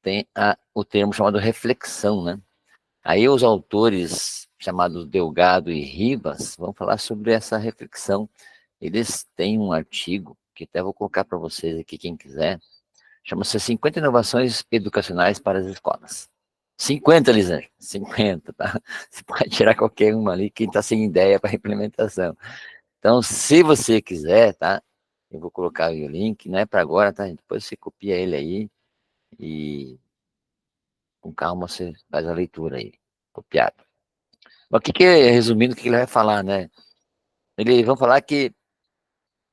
tem o termo chamado reflexão, né? Aí os autores chamados Delgado e Ribas vão falar sobre essa reflexão. Eles têm um artigo, que até vou colocar para vocês aqui, quem quiser, chama-se 50 inovações educacionais para as escolas. 50, Lisângela, 50, tá? Você pode tirar qualquer uma ali, quem está sem ideia para implementação. Então, se você quiser, tá? Eu vou colocar aí o link, não é para agora, tá? Depois você copia ele aí e com calma você faz a leitura aí, copiado. Mas resumindo, o que ele vai falar, né? Eles vão falar que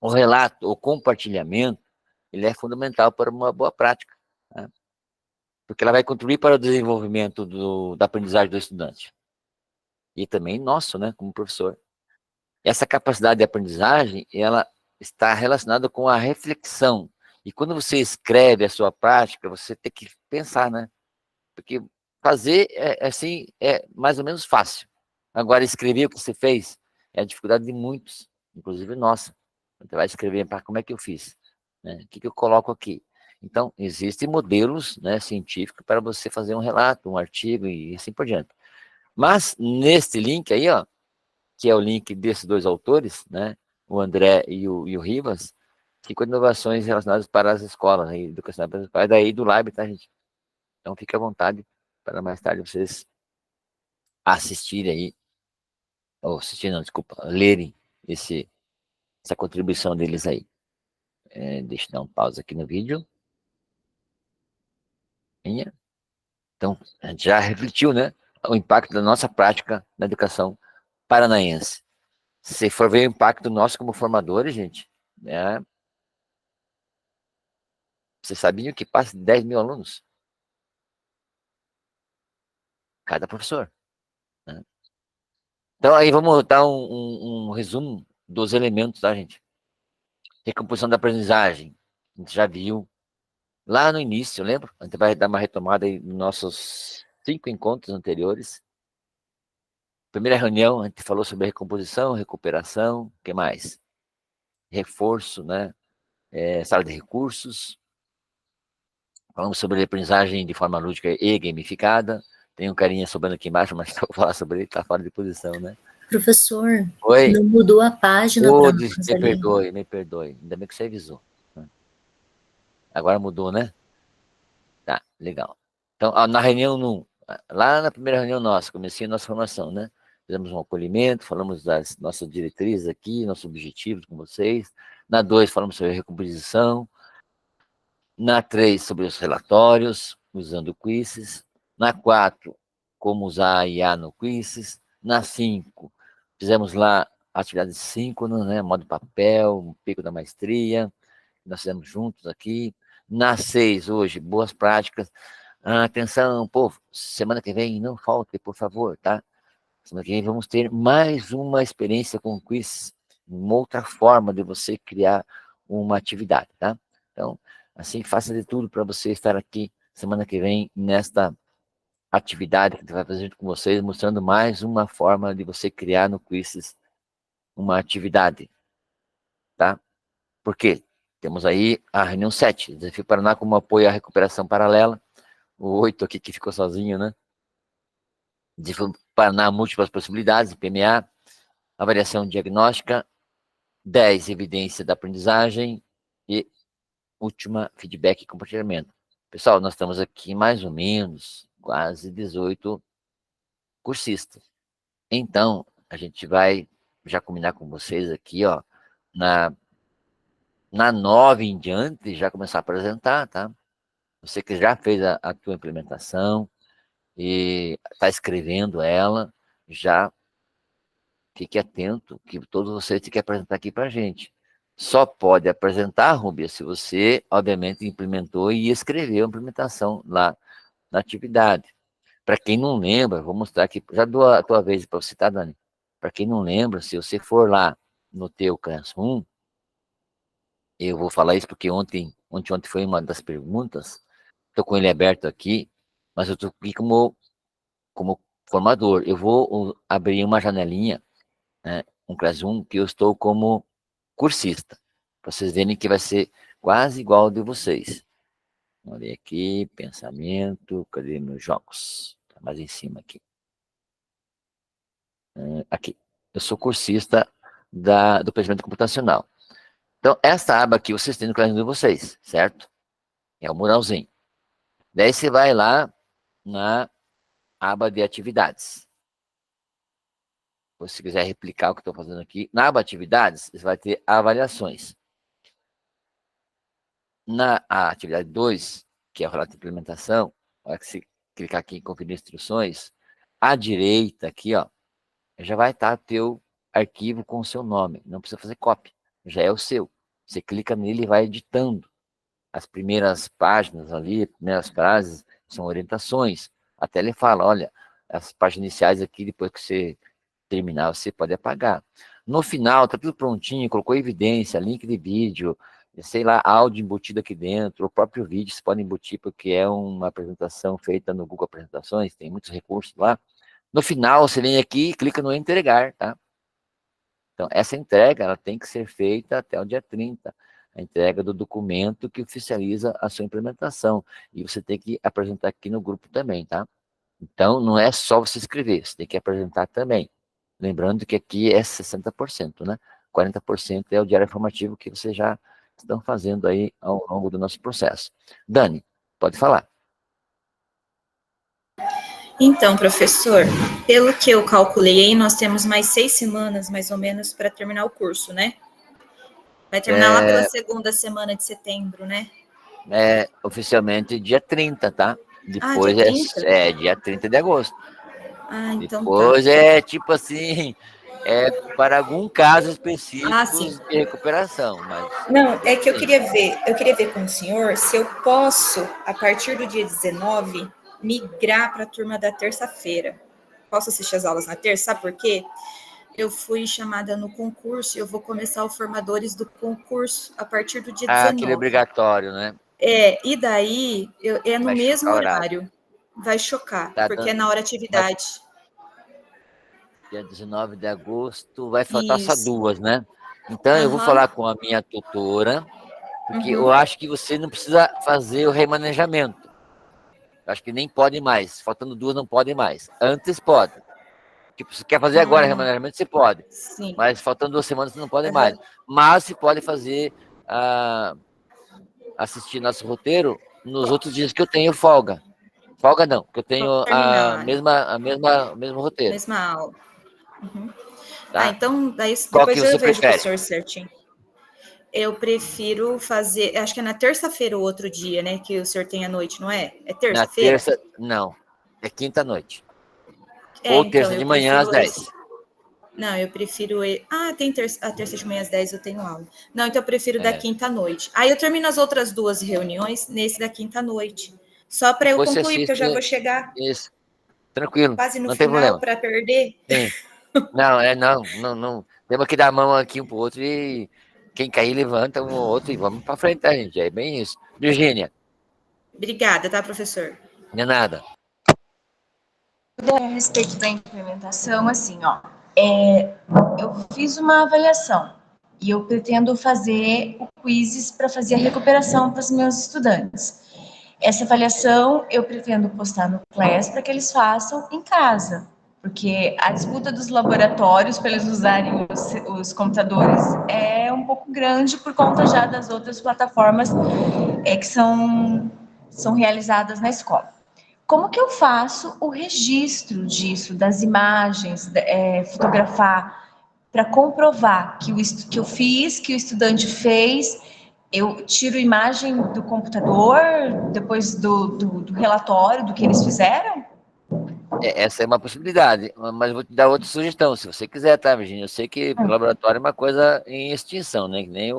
o relato, o compartilhamento, ele é fundamental para uma boa prática, né? Porque ela vai contribuir para o desenvolvimento da aprendizagem do estudante. E também nosso, né, como professor. Essa capacidade de aprendizagem, ela está relacionada com a reflexão. E quando você escreve a sua prática, você tem que pensar, né? Porque fazer, assim, é mais ou menos fácil. Agora, escrever o que você fez é a dificuldade de muitos, inclusive nossa. Você vai escrever, para como é que eu fiz? Né? O que eu coloco aqui? Então, existem modelos, né, científicos para você fazer um relato, um artigo e assim por diante. Mas, neste link aí, ó, que é o link desses dois autores, né, o André e o Rivas, ficam inovações relacionadas para as escolas, né, educação para as escolas, daí do Lab, tá, gente? Então, fique à vontade para mais tarde vocês assistirem aí, ou assistir não, desculpa, lerem essa contribuição deles aí. Deixa eu dar um pausa aqui no vídeo. Então, a gente já refletiu, né, o impacto da nossa prática na educação paranaense. Se for ver o impacto nosso como formadores, gente, né, vocês sabiam que passa de 10 mil alunos? Cada professor. Né? Então, aí vamos dar um resumo dos elementos, tá, gente? Recomposição da aprendizagem, a gente já viu lá no início, lembra? A gente vai dar uma retomada aí nos nossos 5 encontros anteriores. Primeira reunião, a gente falou sobre recomposição, recuperação, o que mais? Reforço, né? Sala de recursos. Falamos sobre aprendizagem de forma lúdica e gamificada. Tem um carinha sobrando aqui embaixo, mas vou falar sobre ele, tá fora de posição, né? Professor, Oi? não mudou a página para nós ali. Me perdoe. Ainda bem que você avisou. Agora mudou, né? Tá, legal. Então, na reunião 1, lá na primeira reunião nossa, comecei a nossa formação, né? Fizemos um acolhimento, falamos das nossas diretrizes aqui, nossos objetivos com vocês. Na 2, falamos sobre a recomposição. Na 3, sobre os relatórios, usando quizzes. Na 4, como usar a IA no quizzes. Na 5, fizemos lá atividades síncronas, né? Modo papel, um pico da maestria. Nós fizemos juntos aqui. Na 6, hoje, boas práticas. Atenção, povo, semana que vem não falte, por favor, tá? Semana que vem vamos ter mais uma experiência com quiz, uma outra forma de você criar uma atividade, tá? Então, assim, faça de tudo para você estar aqui semana que vem nesta atividade que a gente vai fazer junto com vocês, mostrando mais uma forma de você criar no quiz uma atividade, tá? Por quê? Temos aí a reunião 7, Desafio Paraná como apoio à recuperação paralela, o 8 aqui que ficou sozinho, né? Desafio Paraná, múltiplas possibilidades, PMA, avaliação diagnóstica, 10, evidência da aprendizagem e última, feedback e compartilhamento. Pessoal, nós estamos aqui mais ou menos quase 18 cursistas. Então, a gente vai já combinar com vocês aqui, ó, na 9 em diante, já começar a apresentar, tá? Você que já fez a tua implementação e está escrevendo ela, já fique atento, que todos vocês têm que apresentar aqui para a gente. Só pode apresentar, Rubia, se você, obviamente, implementou e escreveu a implementação lá na atividade. Para quem não lembra, vou mostrar aqui, já dou a tua vez para você, tá, Dani? Para quem não lembra, se você for lá no teu Classroom, eu vou falar isso porque ontem foi uma das perguntas, estou com ele aberto aqui, mas eu estou aqui como formador. Eu vou abrir uma janelinha, né, um Classroom, que eu estou como cursista, para vocês verem que vai ser quase igual ao de vocês. Olha aqui, pensamento, cadê meus jogos? Tá mais em cima aqui. Aqui, eu sou cursista do pensamento computacional. Então, essa aba aqui vocês têm no Classroom de vocês, certo? É o muralzinho. Daí você vai lá na aba de atividades. Se quiser replicar o que estou fazendo aqui, na aba atividades, você vai ter avaliações. Na atividade 2, que é o relato de implementação, na hora que você clicar aqui em conferir instruções, à direita aqui, ó, já vai estar teu arquivo com o seu nome. Não precisa fazer cópia, já é o seu. Você clica nele e vai editando. As primeiras páginas ali, as primeiras frases, são orientações. Até ele fala, olha, as páginas iniciais aqui, depois que você terminar, você pode apagar. No final, tá tudo prontinho, colocou evidência, link de vídeo, sei lá, áudio embutido aqui dentro, o próprio vídeo você pode embutir, porque é uma apresentação feita no Google Apresentações, tem muitos recursos lá. No final, você vem aqui e clica no entregar, tá? Então, essa entrega, ela tem que ser feita até o dia 30, a entrega do documento que oficializa a sua implementação, e você tem que apresentar aqui no grupo também, tá? Então, não é só você escrever, você tem que apresentar também. Lembrando que aqui é 60%, né? 40% é o diário informativo que vocês já estão fazendo aí ao longo do nosso processo. Dani, pode falar. Então, professor, pelo que eu calculei, nós temos mais 6 semanas, mais ou menos, para terminar o curso, né? Vai terminar lá pela segunda semana de setembro, né? Oficialmente dia 30, tá? Depois dia 30? Dia 30 de agosto. Então Depois tá. tipo assim, para algum caso específico sim. de recuperação. Mas, não, é que eu queria ver com o senhor se eu posso, a partir do dia 19, migrar para a turma da terça-feira. Posso assistir as aulas na terça? Sabe por quê? Eu fui chamada no concurso e eu vou começar o formadores do concurso a partir do dia 19. Aquele obrigatório, né? E daí no mesmo horário. Vai chocar, Tá, porque é na hora atividade. Dia 19 de agosto, vai faltar só Isso. 2, né? Então, eu vou falar com a minha tutora, porque eu acho que você não precisa fazer o remanejamento. Eu acho que nem pode mais. Faltando 2, não pode mais. Antes pode. Tipo, se quer fazer agora remanejamento, você pode. Sim. Mas faltando 2 semanas, você não pode mais. Mas você pode fazer, assistir nosso roteiro nos outros dias que eu tenho folga. Folga não, porque eu tenho o mesmo roteiro. Mesma aula. Tá? Então, daí Qual depois que você eu vejo com o prefere? senhor certinho. Eu prefiro fazer, acho que é na terça-feira o outro dia, né? Que o senhor tem à noite, não é? É terça-feira? Na terça, não. É quinta-noite. Ou então, terça de manhã às 10. Não, eu prefiro... tem a terça de manhã às 10 eu tenho aula. Não, então eu prefiro da quinta-noite. Aí eu termino as outras 2 reuniões nesse da quinta-noite. Só para eu concluir, porque eu já vou chegar... Isso. Tranquilo. Quase no não tem final problema. para perder. Sim. Não. Temos que dar a mão aqui um pro outro e quem cair levanta um ou outro e vamos para frente, tá, gente? É bem isso. Virgínia. Obrigada, tá, professor? De nada. A respeito da implementação, assim, eu fiz uma avaliação e eu pretendo fazer o quizzes para fazer a recuperação para os meus estudantes. Essa avaliação eu pretendo postar no Class para que eles façam em casa, porque a disputa dos laboratórios para eles usarem os computadores é um pouco grande por conta já das outras plataformas que são realizadas na escola. Como que eu faço o registro disso, das imagens, fotografar, para comprovar que eu fiz, que o estudante fez? Eu tiro imagem do computador, depois do relatório, do que eles fizeram? Essa é uma possibilidade, mas eu vou te dar outra sugestão, se você quiser, tá, Virginia? Eu sei que o laboratório é uma coisa em extinção, né? Que nem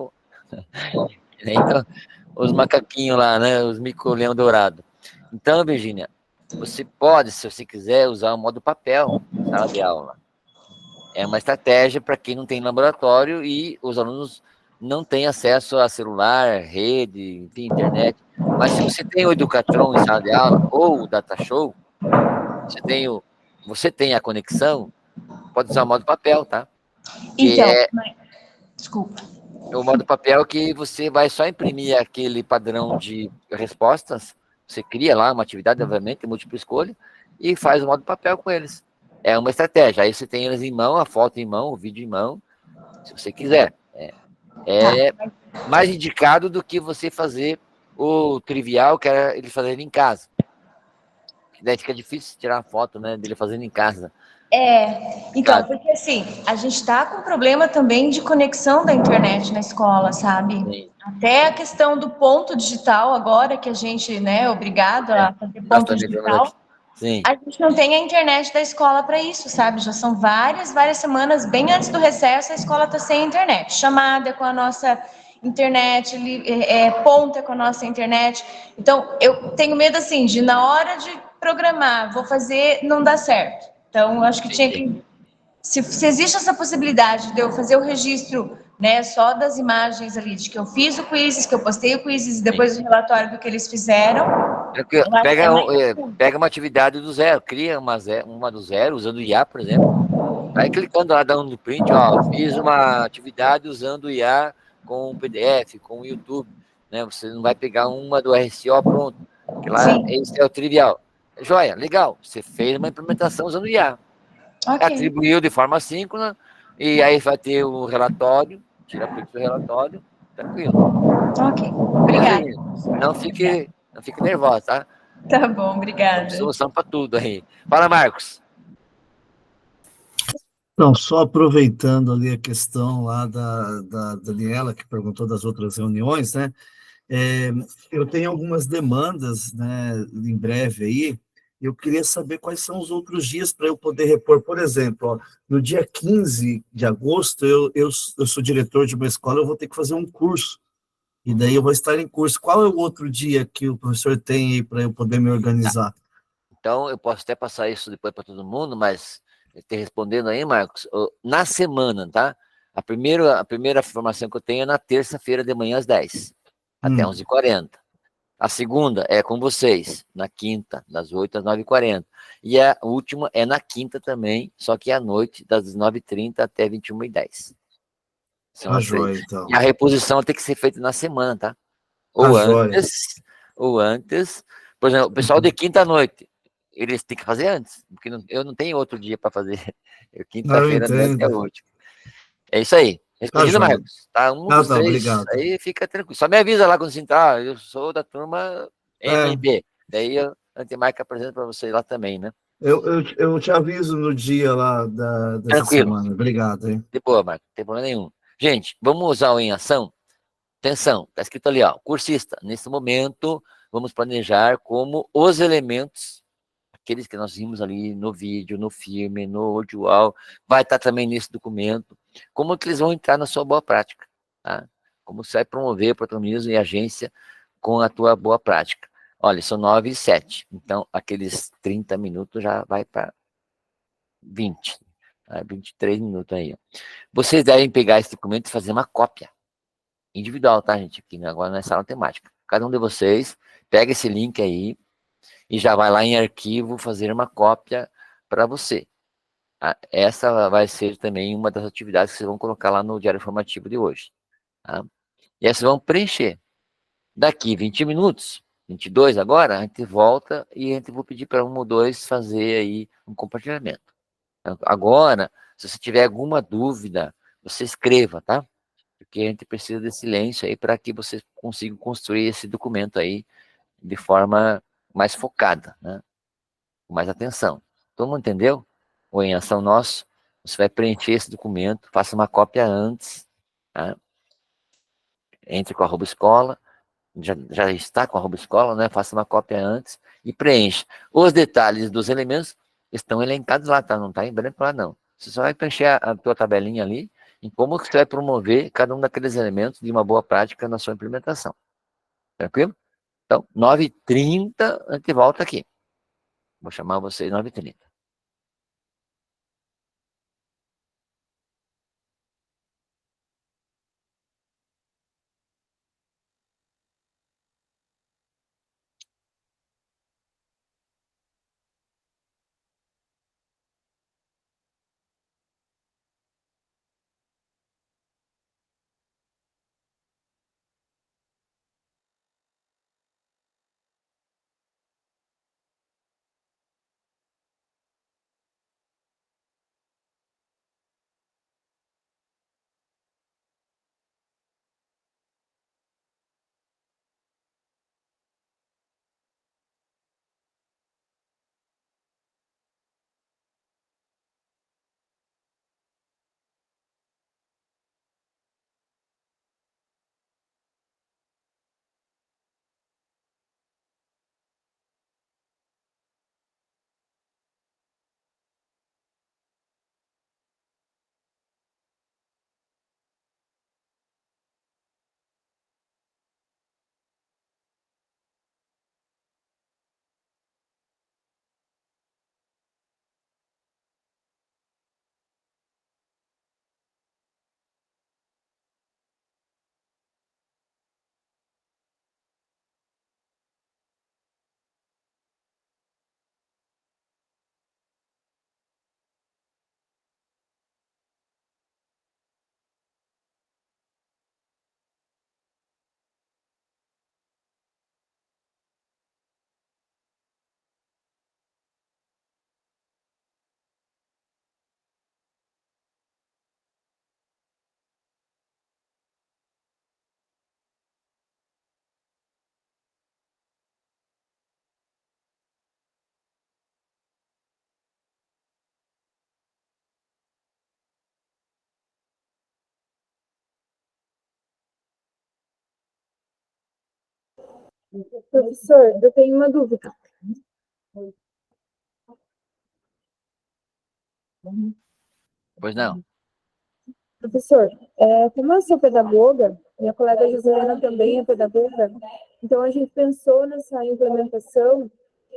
os macaquinhos lá, né? Os mico-leão dourado. Então, Virginia, você pode, se você quiser, usar o modo papel na sala de aula. É uma estratégia para quem não tem laboratório e os alunos não têm acesso a celular, rede, enfim, internet. Mas se você tem o Educatron em sala de aula ou o DataShow, você tem a conexão, pode usar o modo papel, tá? Então, desculpa. O modo papel que você vai só imprimir aquele padrão de respostas, você cria lá uma atividade, obviamente, múltipla escolha, e faz o modo papel com eles. É uma estratégia. Aí você tem eles em mão, a foto em mão, o vídeo em mão, se você quiser. É mais indicado do que você fazer o trivial, que era ele fazendo em casa. Daí fica difícil tirar a foto, né, dele fazendo em casa. Então, porque assim, a gente está com problema também de conexão da internet na escola, sabe? Sim. Até a questão do ponto digital agora, que a gente, né, é obrigado a fazer ponto digital, Sim. a gente não tem a internet da escola para isso, sabe? Já são várias semanas, bem antes do recesso, a escola está sem internet. Chamada com a nossa internet, ponta com a nossa internet. Então, eu tenho medo, assim, de na hora de programar, vou fazer, não dá certo. Então, eu acho que tinha que... Se existe essa possibilidade de eu fazer o registro né? Só das imagens ali, de que eu fiz o quizzes, que eu postei o quizzes, e depois o relatório do que eles fizeram. Eu acho que é mais Pega uma atividade do zero, cria uma do zero, usando o IA, por exemplo. Vai clicando lá, dando print, ó, fiz uma atividade usando o IA com o PDF, com o YouTube, né? Você não vai pegar uma do RCO pronto, que lá esse é o trivial. Joia, legal, você fez uma implementação usando o IA. Ok. Atribuiu de forma síncrona, e aí vai ter o relatório, tira print do relatório, tranquilo. Ok, obrigada. Não fique nervosa, tá? Tá bom, obrigada. Tem solução para tudo aí. Fala, Marcos. Não, só aproveitando ali a questão lá da Daniela, que perguntou das outras reuniões, né? Eu tenho algumas demandas, né, em breve aí. Eu queria saber quais são os outros dias para eu poder repor. Por exemplo, ó, no dia 15 de agosto, eu sou diretor de uma escola, eu vou ter que fazer um curso. E daí eu vou estar em curso. Qual é o outro dia que o professor tem aí para eu poder me organizar? Então, eu posso até passar isso depois para todo mundo, mas te respondendo aí, Marcos, na semana, tá? A primeira formação que eu tenho é na terça-feira de manhã às 10, até 11h40. A segunda é com vocês, na quinta, das 8 às 9h40. E a última é na quinta também, só que à noite, das 19h30 até 21h10. São as três. Então. E a reposição tem que ser feita na semana, tá? Joia. Ou antes. Por exemplo, o pessoal de quinta à noite, eles têm que fazer antes, porque eu não tenho outro dia para fazer. Quinta-feira à noite é o último. É isso aí. Respondido, joia. Marcos. Tá, dos três. Obrigado. Aí fica tranquilo. Só me avisa lá quando você entrar. Eu sou da turma MB. Daí a Antimarca apresenta para você lá também, né? Eu te aviso no dia lá dessa Tranquilo. semana. Obrigado, hein? De boa, Marcos. Não tem problema nenhum. Gente, vamos usar o em ação? Atenção, está escrito ali, ó, cursista. Nesse momento, vamos planejar como os elementos, aqueles que nós vimos ali no vídeo, no filme, no audiovisual, vai estar também nesse documento, como que eles vão entrar na sua boa prática, tá? Como você vai promover o protagonismo e agência com a tua boa prática. Olha, são 9h07, então aqueles 30 minutos já vai para 20, 23 minutos aí. Ó. Vocês devem pegar esse documento e fazer uma cópia individual, tá, gente? Aqui agora não é sala temática. Cada um de vocês pega esse link aí e já vai lá em arquivo fazer uma cópia para você. Tá? Essa vai ser também uma das atividades que vocês vão colocar lá no diário informativo de hoje. Tá? E aí vocês vão preencher. Daqui 20 minutos, 22 agora, a gente volta e a gente vou pedir para um ou dois fazer aí um compartilhamento. Agora, se você tiver alguma dúvida, você escreva, tá? Porque a gente precisa de silêncio aí para que vocês consigam construir esse documento aí de forma mais focada, né? Com mais atenção. Todo mundo entendeu? O em ação nosso, você vai preencher esse documento, faça uma cópia antes, tá? Entre com a @escola, já está com a @escola, né? Faça uma cópia antes e preencha. Os detalhes dos elementos estão elencados lá, tá? Não está em branco lá, não. Você só vai preencher a tua tabelinha ali em como que você vai promover cada um daqueles elementos de uma boa prática na sua implementação. Tranquilo? Então, 9h30, a gente volta aqui. Vou chamar vocês 9h30. Professor, eu tenho uma dúvida. Pois não. Professor, como eu sou pedagoga, minha colega Joselena também é pedagoga, então a gente pensou nessa implementação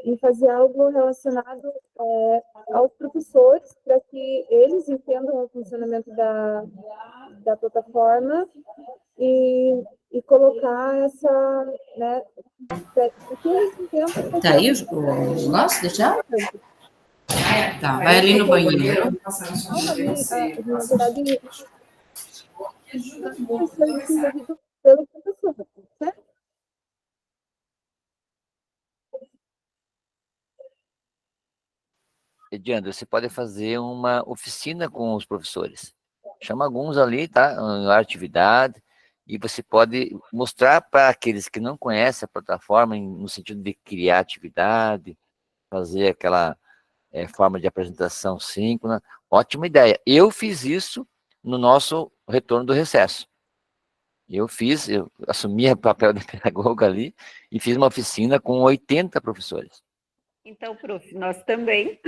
em fazer algo relacionado aos professores, para que eles entendam o funcionamento da plataforma e colocar essa, né, que eles entendam. Tá aí o negócio, deixar? Tá, vai ali no banheiro. Na verdade, vai ser desenvolvido pelo professor, certo? Ediandro, você pode fazer uma oficina com os professores. Chama alguns ali, tá? Uma atividade, e você pode mostrar para aqueles que não conhecem a plataforma, no sentido de criar atividade, fazer aquela forma de apresentação síncrona. Ótima ideia. Eu fiz isso no nosso retorno do recesso. Eu assumi o papel de pedagogo ali e fiz uma oficina com 80 professores. Então, prof, nós também.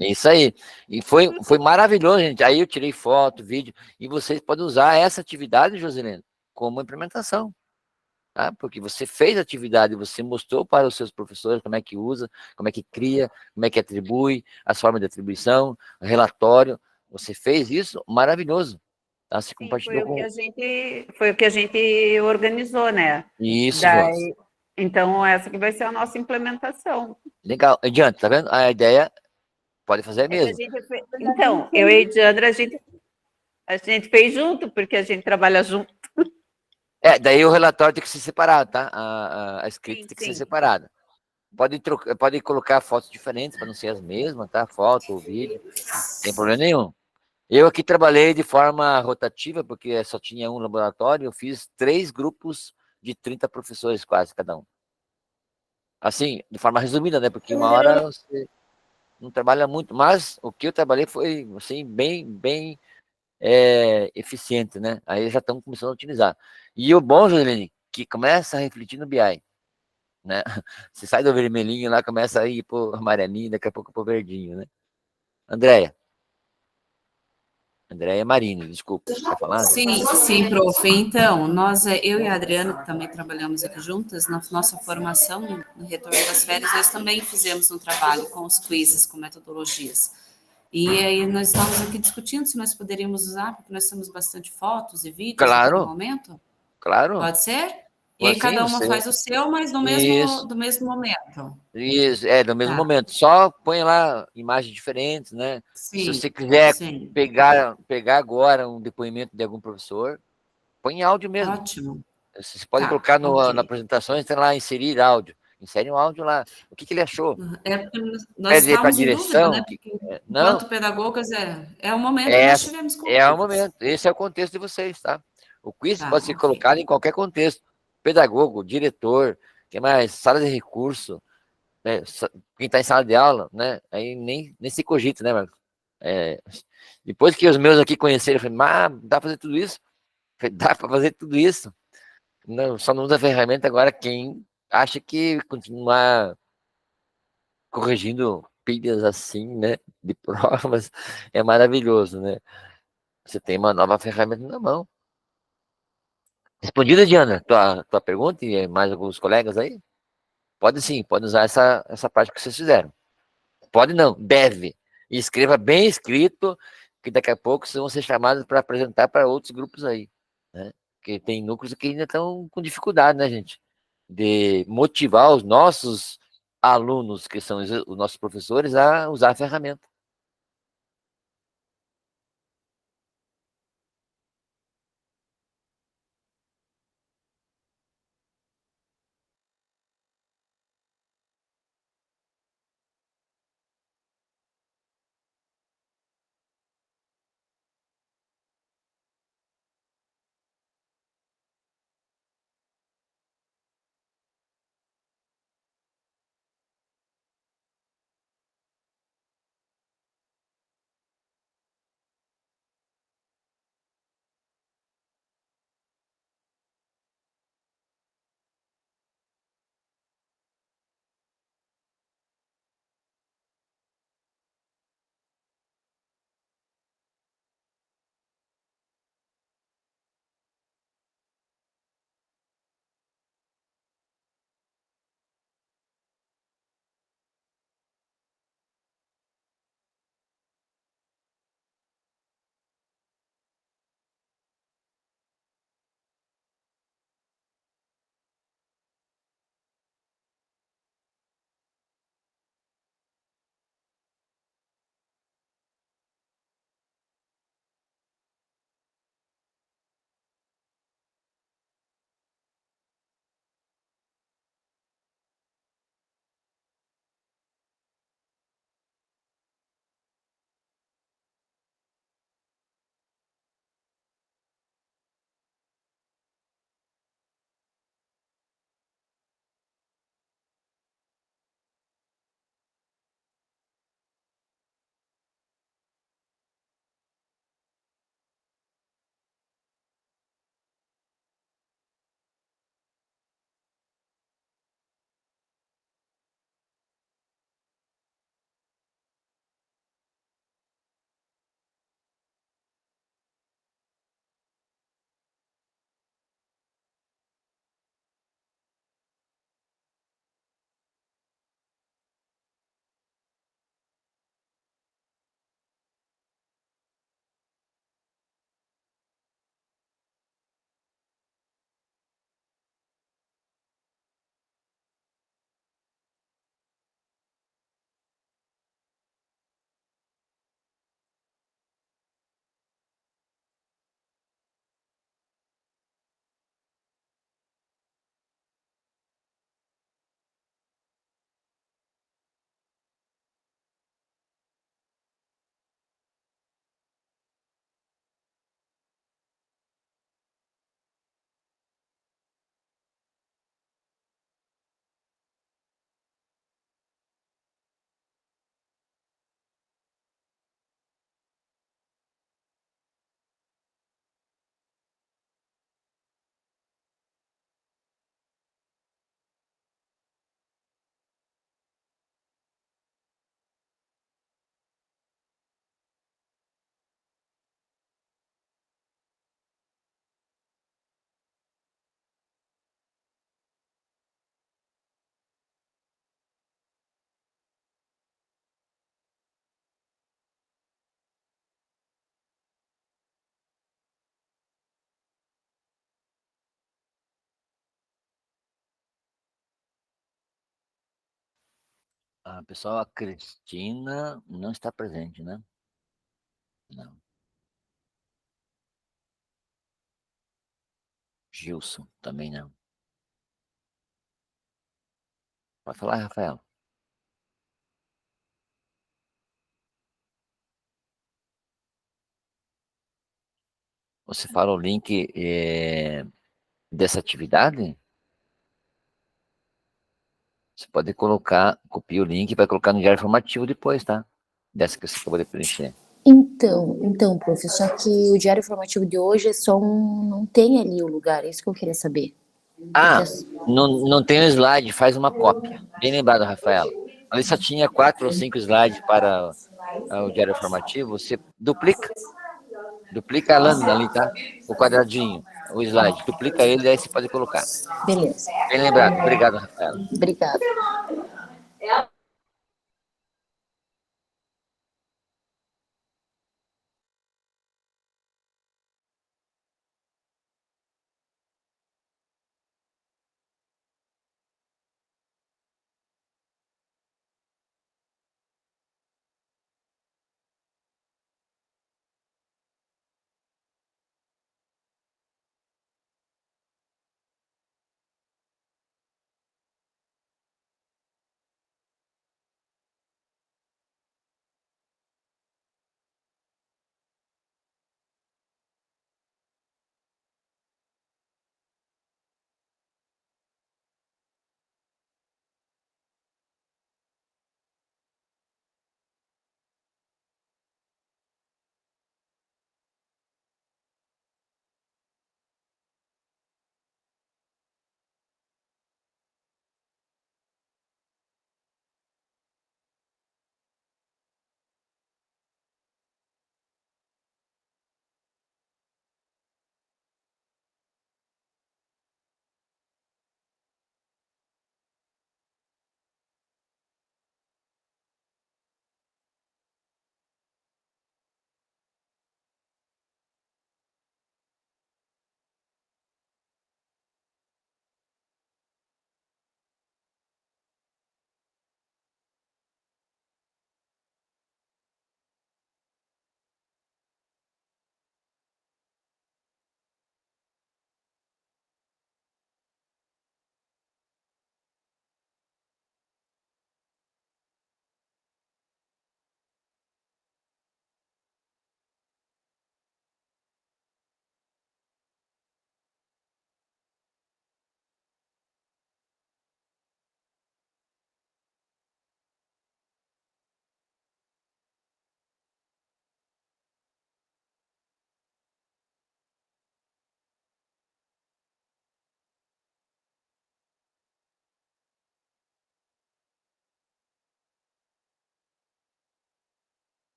É isso aí. E foi maravilhoso, gente. Aí eu tirei foto, vídeo, e vocês podem usar essa atividade, Joselena, como implementação. Tá? Porque você fez a atividade, você mostrou para os seus professores como é que usa, como é que cria, como é que atribui, as formas de atribuição, relatório. Você fez isso, maravilhoso. Tá? Se compartilhou com... Foi o que a gente organizou, né? Isso, Josi. Então, essa que vai ser a nossa implementação. Legal. Adiante, tá vendo? A ideia pode fazer mesmo. Então, eu e a Ediandra, a gente fez junto, porque a gente trabalha junto. Daí o relatório tem que ser separado, tá? A escrita tem que ser separada. Pode colocar fotos diferentes para não ser as mesmas, tá? Foto ou vídeo, não tem problema nenhum. Eu aqui trabalhei de forma rotativa, porque só tinha um laboratório, eu fiz 3 grupos de 30 professores quase, cada um. Assim, de forma resumida, né? Porque uma hora você não trabalha muito, mas o que eu trabalhei foi, assim, bem eficiente, né? Aí já estamos começando a utilizar. E o bom, Joselene, que começa a refletir no BI, né? Você sai do vermelhinho lá, começa a ir pro amarelinho, daqui a pouco pro verdinho, né? Andréia Marini, desculpa, quer falar? Sim, prof. Então, eu e a Adriana, que também trabalhamos aqui juntas, na nossa formação, no retorno das férias, nós também fizemos um trabalho com os quizzes, com metodologias. E aí nós estávamos aqui discutindo se nós poderíamos usar, porque nós temos bastante fotos e vídeos a todo momento. Claro. Pode ser? E aí cada uma faz o seu, mas do mesmo momento. Isso, do mesmo momento. Só põe lá imagens diferentes, né? Se você quiser pegar agora um depoimento de algum professor, põe em áudio mesmo. Ótimo. Você pode colocar na apresentação, tem lá, inserir áudio. Insere um áudio lá. O que ele achou? Nós estávamos em dúvida, né? Porque, enquanto pedagogas, é o momento que nós tivemos com o momento. Esse é o contexto de vocês, tá? O quiz pode ser colocado em qualquer contexto. Pedagogo, diretor, que mais? Sala de recurso, né? Quem está em sala de aula, né? Aí nem se cogita, né, Marcos? Depois que os meus aqui conheceram, eu falei, dá para fazer tudo isso? Falei, dá para fazer tudo isso. Não, só não usa a ferramenta agora quem acha que continuar corrigindo pilhas assim, né, de provas, é maravilhoso, né? Você tem uma nova ferramenta na mão. Respondida, Diana, tua pergunta e mais alguns colegas aí? Pode sim, pode usar essa prática que vocês fizeram. Pode não, deve. E escreva bem escrito, que daqui a pouco vocês vão ser chamados para apresentar para outros grupos aí, né? Porque tem núcleos que ainda estão com dificuldade, né, gente? De motivar os nossos alunos, que são os nossos professores, a usar a ferramenta. Pessoal, a Cristina não está presente, né? Não. Gilson, também não. Pode falar, Rafael. Você fala o link dessa atividade? Você pode colocar, copia o link e vai colocar no diário informativo depois, tá? Dessa que você acabou de preencher. Então, prof, só que o diário informativo de hoje é só não tem ali o lugar, é isso que eu queria saber. Não tem um slide, faz uma cópia. Bem lembrado, Rafaela. Ali só tinha 4 ou 5 slides para o diário informativo, você duplica a lâmina ali, tá? O quadradinho, o slide, duplica ele, aí você pode colocar. Beleza. Bem lembrado. Obrigado, Rafaela. Obrigada.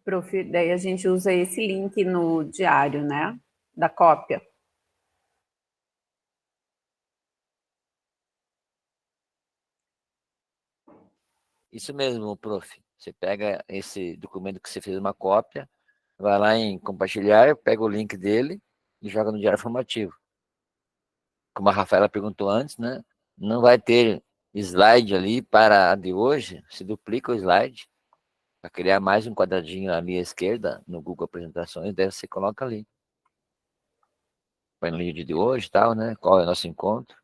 Prof, daí a gente usa esse link no diário, né? Da cópia. Isso mesmo, prof. Você pega esse documento que você fez uma cópia, vai lá em compartilhar, pega o link dele e joga no diário informativo. Como a Rafaela perguntou antes, né? Não vai ter slide ali para a de hoje, se duplica o slide para criar mais um quadradinho ali à esquerda no Google Apresentações, daí você coloca ali. Põe no vídeo de hoje e tal, né? Qual é o nosso encontro.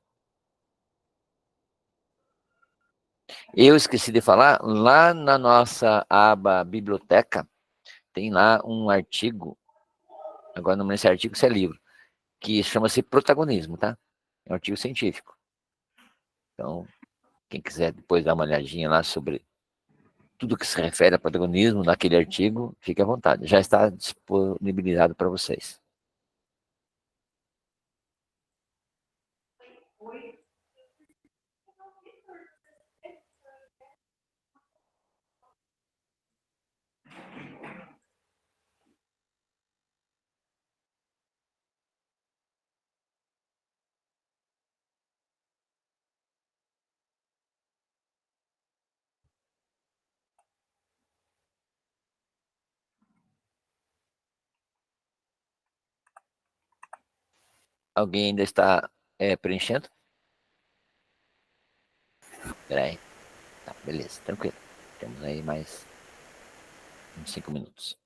Eu esqueci de falar, lá na nossa aba biblioteca, tem lá um artigo, agora não me lembro se é artigo, se é livro, que chama-se Protagonismo, tá? É um artigo científico. Então, quem quiser depois dar uma olhadinha lá sobre tudo que se refere a protagonismo naquele artigo, fique à vontade. Já está disponibilizado para vocês. Alguém ainda está preenchendo? Espera aí. Tá, beleza, tranquilo. Temos aí mais uns 5 minutos.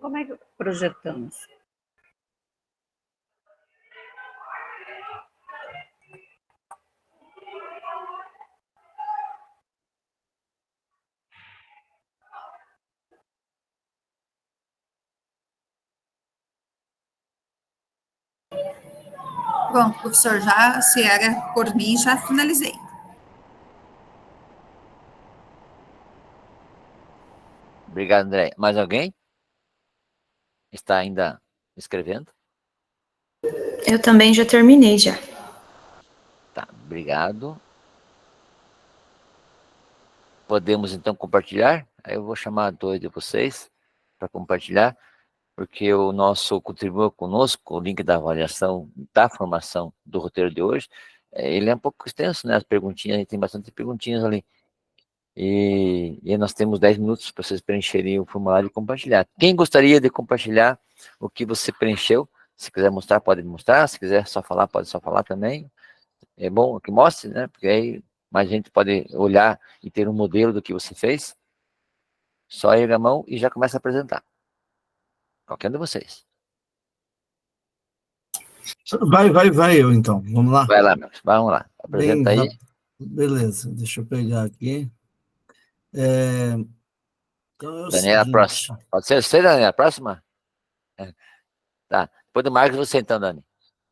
Como é que projetamos? Pronto, professor, já, se era por mim, já finalizei. Obrigado, André. Mais alguém? Está ainda escrevendo? Eu também já terminei, já. Tá, obrigado. Podemos, então, compartilhar? Aí eu vou chamar 2 de vocês para compartilhar, porque o nosso Contribua Conosco, o link da avaliação da formação do roteiro de hoje, ele é um pouco extenso, né? As perguntinhas, tem bastante perguntinhas ali. E nós temos 10 minutos para vocês preencherem o formulário e compartilhar. Quem gostaria de compartilhar o que você preencheu? Se quiser mostrar, pode mostrar. Se quiser só falar, pode só falar também. É bom que mostre, né? Porque aí mais gente pode olhar e ter um modelo do que você fez. Só erga a mão e já começa a apresentar. Qualquer um de vocês. Vai eu então, vamos lá. Vai lá, meus. Vamos lá. Apresenta Bem, aí. beleza, deixa eu pegar aqui. Então é o Daniela, seguinte. próxima. Pode ser você, Daniela, próxima? Tá. Depois do Marcos, você então, Dani.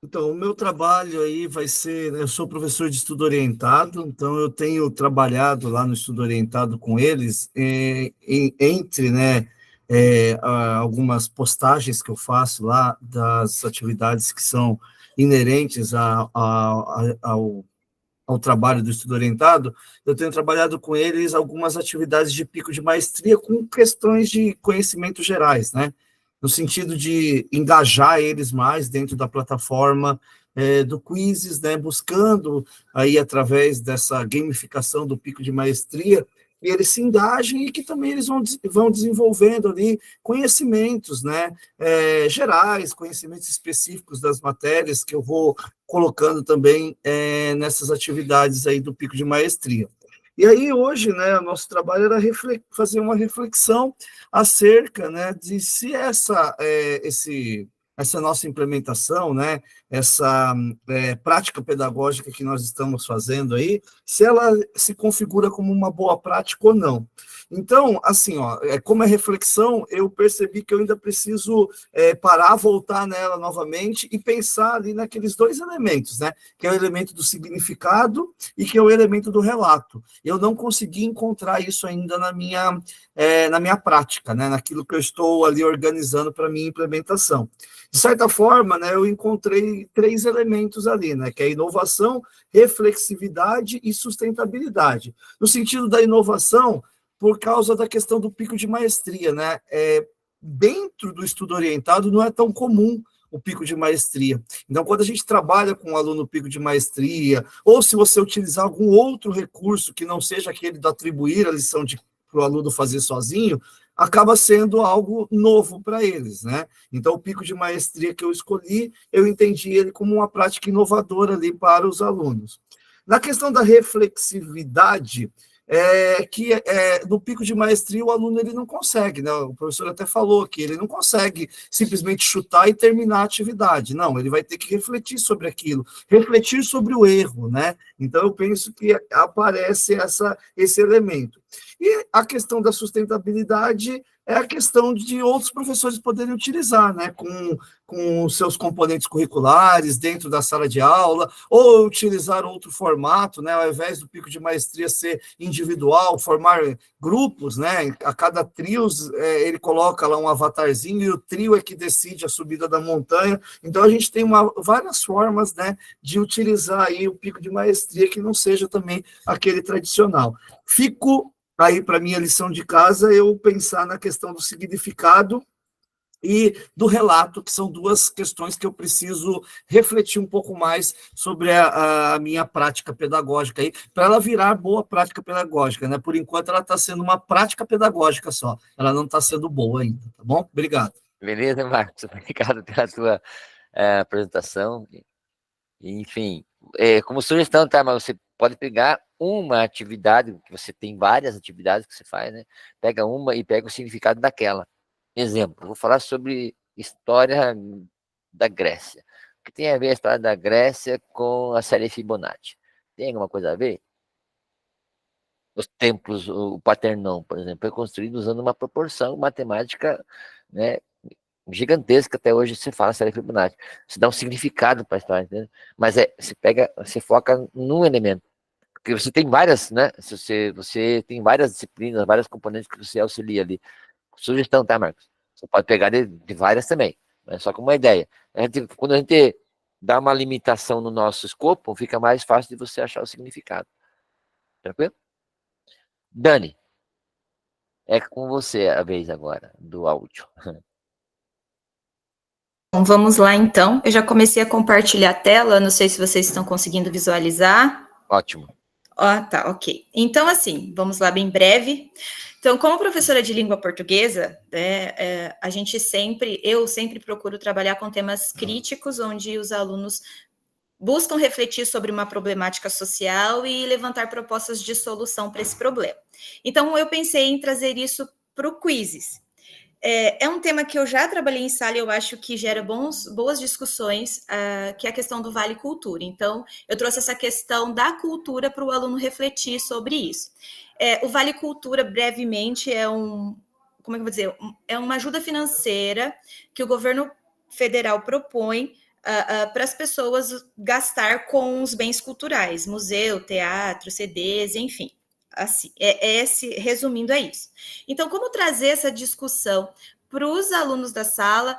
Então, o meu trabalho aí vai ser, eu sou professor de estudo orientado, então eu tenho trabalhado lá no estudo orientado com eles, entre, né, algumas postagens que eu faço lá das atividades que são inerentes ao ao trabalho do estudo orientado, eu tenho trabalhado com eles algumas atividades de pico de maestria com questões de conhecimentos gerais, né? No sentido de engajar eles mais dentro da plataforma do Quizzes, né? Buscando aí, através dessa gamificação do pico de maestria, e eles se engajem e que também eles vão desenvolvendo ali conhecimentos, né, gerais, conhecimentos específicos das matérias que eu vou colocando também nessas atividades aí do pico de maestria. E aí, hoje, né, o nosso trabalho era fazer uma reflexão acerca, né, de se essa nossa implementação, né, essa prática pedagógica que nós estamos fazendo aí, se ela se configura como uma boa prática ou não. Então, assim, como é reflexão, eu percebi que eu ainda preciso parar, voltar nela novamente e pensar ali naqueles dois elementos, né, que é o elemento do significado e que é o elemento do relato. Eu não consegui encontrar isso ainda na minha prática, né, naquilo que eu estou ali organizando para a minha implementação. De certa forma, né, eu encontrei 3 elementos ali, né, que é inovação, reflexividade e sustentabilidade. No sentido da inovação, por causa da questão do pico de maestria, né, dentro do estudo orientado não é tão comum o pico de maestria. Então, quando a gente trabalha com um aluno pico de maestria, ou se você utilizar algum outro recurso que não seja aquele de atribuir a lição para o aluno fazer sozinho, acaba sendo algo novo para eles, né? Então, o pico de maestria que eu escolhi, eu entendi ele como uma prática inovadora ali para os alunos. Na questão da reflexividade, no pico de maestria o aluno ele não consegue, né? O professor até falou que ele não consegue simplesmente chutar e terminar a atividade, não, ele vai ter que refletir sobre aquilo, refletir sobre o erro, né? Então eu penso que aparece esse elemento. E a questão da sustentabilidade é a questão de outros professores poderem utilizar, né, com seus componentes curriculares dentro da sala de aula, ou utilizar outro formato, né, ao invés do pico de maestria ser individual, formar grupos, né, a cada trio ele coloca lá um avatarzinho e o trio é que decide a subida da montanha. Então a gente tem várias formas, né, de utilizar aí o pico de maestria que não seja também aquele tradicional. Fico aí para minha lição de casa eu pensar na questão do significado e do relato, que são 2 questões que eu preciso refletir um pouco mais sobre a minha prática pedagógica aí, para ela virar boa prática pedagógica, né? Por enquanto ela está sendo uma prática pedagógica só, ela não está sendo boa ainda, tá bom? Obrigado. Beleza, Marcos, obrigado pela tua apresentação. Enfim, como sugestão, tá, mas você pode pegar uma atividade, que você tem várias atividades que você faz, né? Pega uma e pega o significado daquela. Exemplo, vou falar sobre história da Grécia. O que tem a ver a história da Grécia com a série Fibonacci? Tem alguma coisa a ver? Os templos, o Partenon, por exemplo, foi construído usando uma proporção matemática, né, gigantesca. Até hoje se fala série Fibonacci. Você dá um significado para a história, entendeu? Mas você foca num elemento. Porque você tem várias, né? Você tem várias disciplinas, várias componentes que você auxilia ali. Sugestão, tá, Marcos? Você pode pegar de várias também, mas só como uma ideia. Quando a gente dá uma limitação no nosso escopo, fica mais fácil de você achar o significado. Tranquilo? Dani, é com você a vez agora, do áudio. Bom, vamos lá então. Eu já comecei a compartilhar a tela, não sei se vocês estão conseguindo visualizar. Ótimo. Tá, ok. Então, assim, vamos lá bem breve. Então, como professora de língua portuguesa, né, eu sempre procuro trabalhar com temas críticos, onde os alunos buscam refletir sobre uma problemática social e levantar propostas de solução para esse problema. Então, eu pensei em trazer isso para o Quizzes. É um tema que eu já trabalhei em sala e eu acho que gera boas discussões, que é a questão do Vale Cultura. Então, eu trouxe essa questão da cultura para o aluno refletir sobre isso. O Vale Cultura, brevemente, é uma ajuda financeira que o governo federal propõe para as pessoas gastar com os bens culturais, museu, teatro, CDs, enfim. Assim, resumindo, é isso. Então, como trazer essa discussão para os alunos da sala,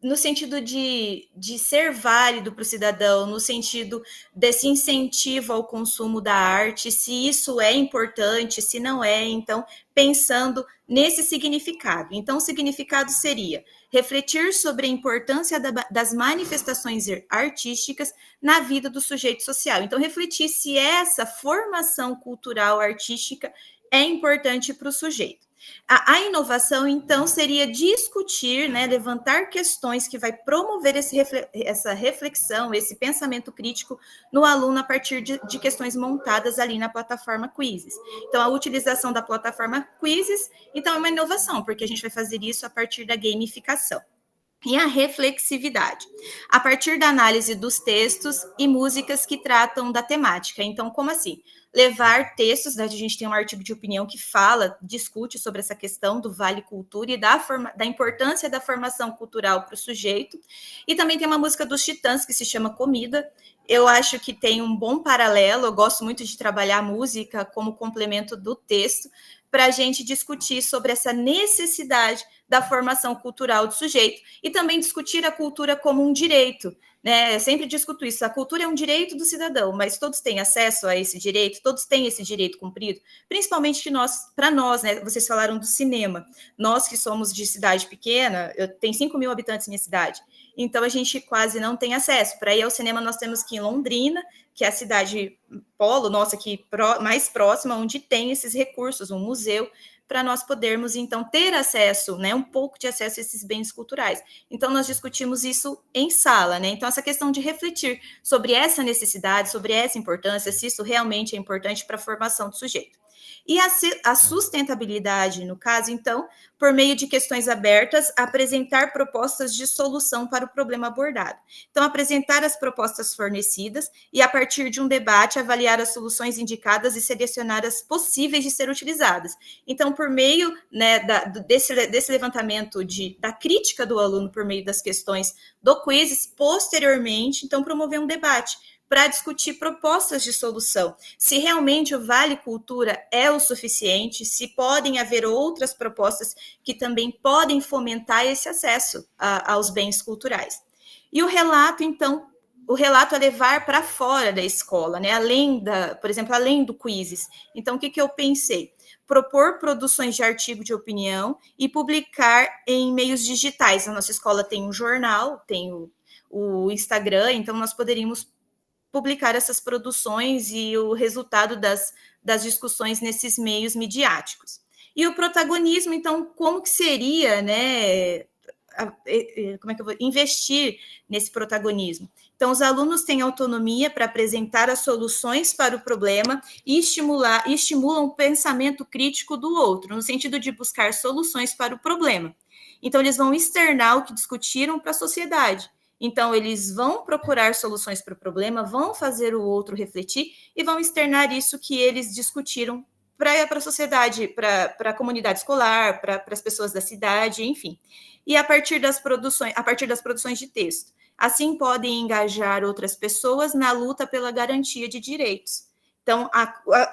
no sentido de ser válido para o cidadão, no sentido desse incentivo ao consumo da arte, se isso é importante, se não é, então, pensando nesse significado. Então, o significado seria refletir sobre a importância das manifestações artísticas na vida do sujeito social. Então, refletir se essa formação cultural artística é importante para o sujeito. A inovação, então, seria discutir, né, levantar questões que vai promover essa reflexão, esse pensamento crítico no aluno a partir de questões montadas ali na plataforma Quizzes. Então, a utilização da plataforma Quizzes, então, é uma inovação, porque a gente vai fazer isso a partir da gamificação. E a reflexividade, a partir da análise dos textos e músicas que tratam da temática. Então, como assim? Levar textos, né, a gente tem um artigo de opinião que discute sobre essa questão do Vale Cultura e da importância da formação cultural para o sujeito. E também tem uma música dos Titãs que se chama Comida. Eu acho que tem um bom paralelo, eu gosto muito de trabalhar a música como complemento do texto, para a gente discutir sobre essa necessidade da formação cultural do sujeito e também discutir a cultura como um direito, né? Eu sempre discuto isso, a cultura é um direito do cidadão, mas todos têm acesso a esse direito, todos têm esse direito cumprido, principalmente que para nós, né? Vocês falaram do cinema, nós que somos de cidade pequena, eu tenho 5 mil habitantes na minha cidade, então a gente quase não tem acesso. Para ir ao cinema nós temos que ir em Londrina, que é a cidade polo nossa aqui mais próxima, onde tem esses recursos, um museu, para nós podermos, então, ter acesso, né, um pouco de acesso a esses bens culturais. Então, nós discutimos isso em sala, né? Então, essa questão de refletir sobre essa necessidade, sobre essa importância, se isso realmente é importante para a formação do sujeito. E a sustentabilidade, no caso, então, por meio de questões abertas, apresentar propostas de solução para o problema abordado. Então, apresentar as propostas fornecidas e, a partir de um debate, avaliar as soluções indicadas e selecionar as possíveis de ser utilizadas. Então, por meio, né, desse levantamento da crítica do aluno por meio das questões do Quizzes, posteriormente, então, promover um debate para discutir propostas de solução, se realmente o Vale Cultura é o suficiente, se podem haver outras propostas que também podem fomentar esse acesso aos bens culturais. E o relato, então, é levar para fora da escola, né? Por exemplo, além do Quizzes. Então, o que eu pensei? Propor produções de artigo de opinião e publicar em meios digitais. A nossa escola tem um jornal, tem o Instagram, então nós poderíamos publicar essas produções e o resultado das discussões nesses meios midiáticos. E o protagonismo, então, como que seria, né, investir nesse protagonismo? Então, os alunos têm autonomia para apresentar as soluções para o problema e estimulam o pensamento crítico do outro, no sentido de buscar soluções para o problema. Então, eles vão externar o que discutiram para a sociedade. Então, eles vão procurar soluções para o problema, vão fazer o outro refletir e vão externar isso que eles discutiram para a sociedade, para a comunidade escolar, para as pessoas da cidade, enfim. E a partir das produções de texto. Assim, podem engajar outras pessoas na luta pela garantia de direitos. Então,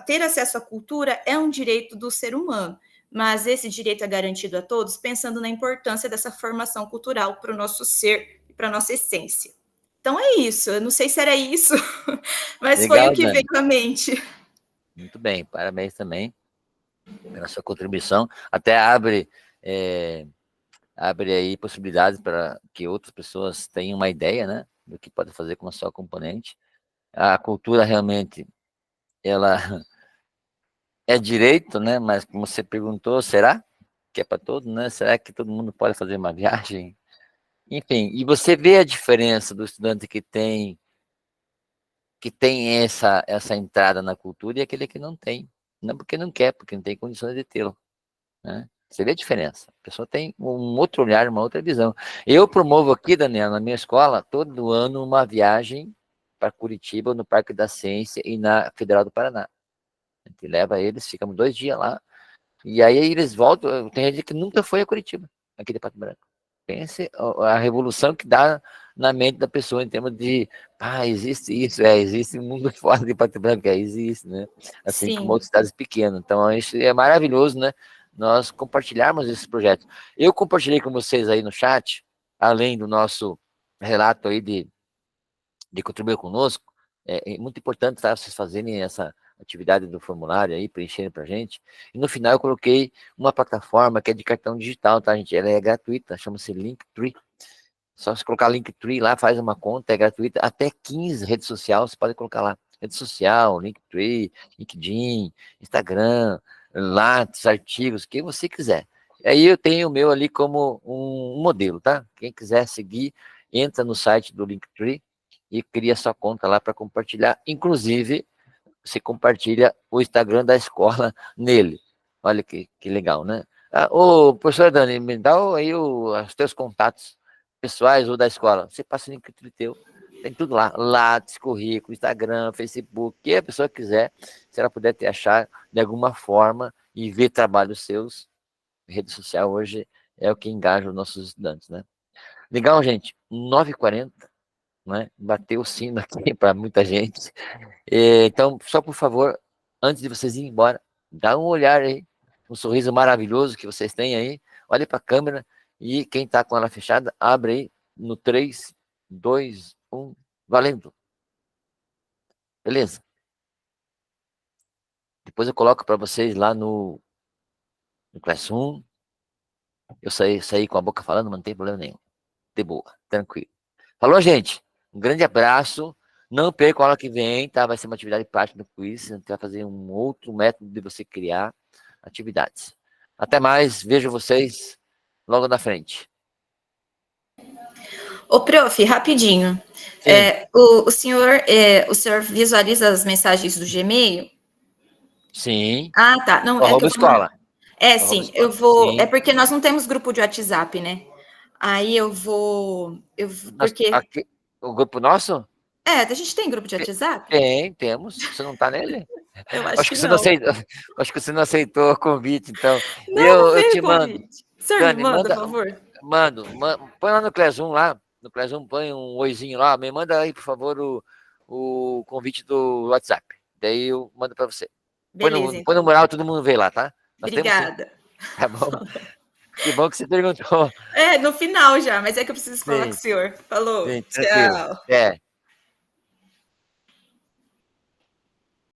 ter acesso à cultura é um direito do ser humano, mas esse direito é garantido a todos pensando na importância dessa formação cultural para o nosso ser, para a nossa essência. Então é isso, eu não sei se era isso, mas legal, foi o que Dani. Veio à mente. Muito bem, parabéns também pela sua contribuição. Até abre aí possibilidades para que outras pessoas tenham uma ideia, né, do que pode fazer com a sua componente. A cultura realmente, ela é direito, né, mas como você perguntou, será que é para todos, né? Será que todo mundo pode fazer uma viagem? Enfim, e você vê a diferença do estudante que tem essa entrada na cultura e aquele que não tem. Não porque não quer, porque não tem condições de tê-lo, né? Você vê a diferença. A pessoa tem um outro olhar, uma outra visão. Eu promovo aqui, Daniel, na minha escola, todo ano uma viagem para Curitiba, no Parque da Ciência e na Federal do Paraná. A gente leva eles, ficamos 2 dias lá, e aí eles voltam. Tem gente que nunca foi a Curitiba, aqui de Pato Branco. Pense a revolução que dá na mente da pessoa em termos de, existe isso, existe um mundo fora de Pato Branco, existe, né? Assim Sim. Como outras cidades pequenas. Então, isso é maravilhoso, né? Nós compartilharmos esse projeto. Eu compartilhei com vocês aí no chat além do nosso relato aí de contribuir conosco, é muito importante, tá, vocês fazerem essa atividade do formulário aí, preencherem pra gente. E no final eu coloquei uma plataforma que é de cartão digital, tá, gente? Ela é gratuita, chama-se Linktree. Só se colocar Linktree lá, faz uma conta, é gratuita, até 15 redes sociais, você pode colocar lá. Rede social, Linktree, LinkedIn, Instagram, Lattes, artigos, o que você quiser. Aí eu tenho o meu ali como um modelo, tá? Quem quiser seguir, entra no site do Linktree e cria sua conta lá para compartilhar. Inclusive, você compartilha o Instagram da escola nele. Olha que legal, né? Ô, professora Dani, me dá aí os teus contatos pessoais ou da escola. Você passa o Linktree teu. Tem tudo lá, Lattes, currículo, Instagram, Facebook, o que a pessoa quiser, se ela puder te achar de alguma forma e ver trabalhos seus, rede social hoje é o que engaja os nossos estudantes, né? Legal, gente, 9h40, né? Bateu o sino aqui para muita gente. Então, só por favor, antes de vocês irem embora, dá um olhar aí, um sorriso maravilhoso que vocês têm aí, olhe para a câmera e quem está com ela fechada, abre aí no 3, 2, 1, valendo. Beleza? Depois eu coloco para vocês lá no Classroom. Eu saí com a boca falando, mas não tem problema nenhum. De boa, tranquilo. Falou, gente? Um grande abraço. Não perca a aula que vem, tá? Vai ser uma atividade prática do quiz. A gente vai fazer um outro método de você criar atividades. Até mais. Vejo vocês logo na frente. Ô, prof, rapidinho. O senhor visualiza as mensagens do Gmail? Sim. Ah, tá. Não, é que escola. Sim, eu vou. Sim. É porque nós não temos grupo de WhatsApp, né? Aí eu vou. Porque. Aqui, o grupo nosso? A gente tem grupo de WhatsApp? Temos. Você não tá nele? Eu acho que você não aceitou. Acho que você não aceitou o convite, então. Não, eu te mando. Senhor, Dani, manda, por favor. Mando. Põe lá no Classroom lá. No Classroom põe um oizinho lá. Me manda aí, por favor, o convite do WhatsApp. Daí eu mando para você. Beleza, põe no mural, todo mundo vê lá, tá? Obrigada. Tá bom. Que bom que você perguntou. No final já, mas é que eu preciso falar com o senhor. Falou. Sim, tchau.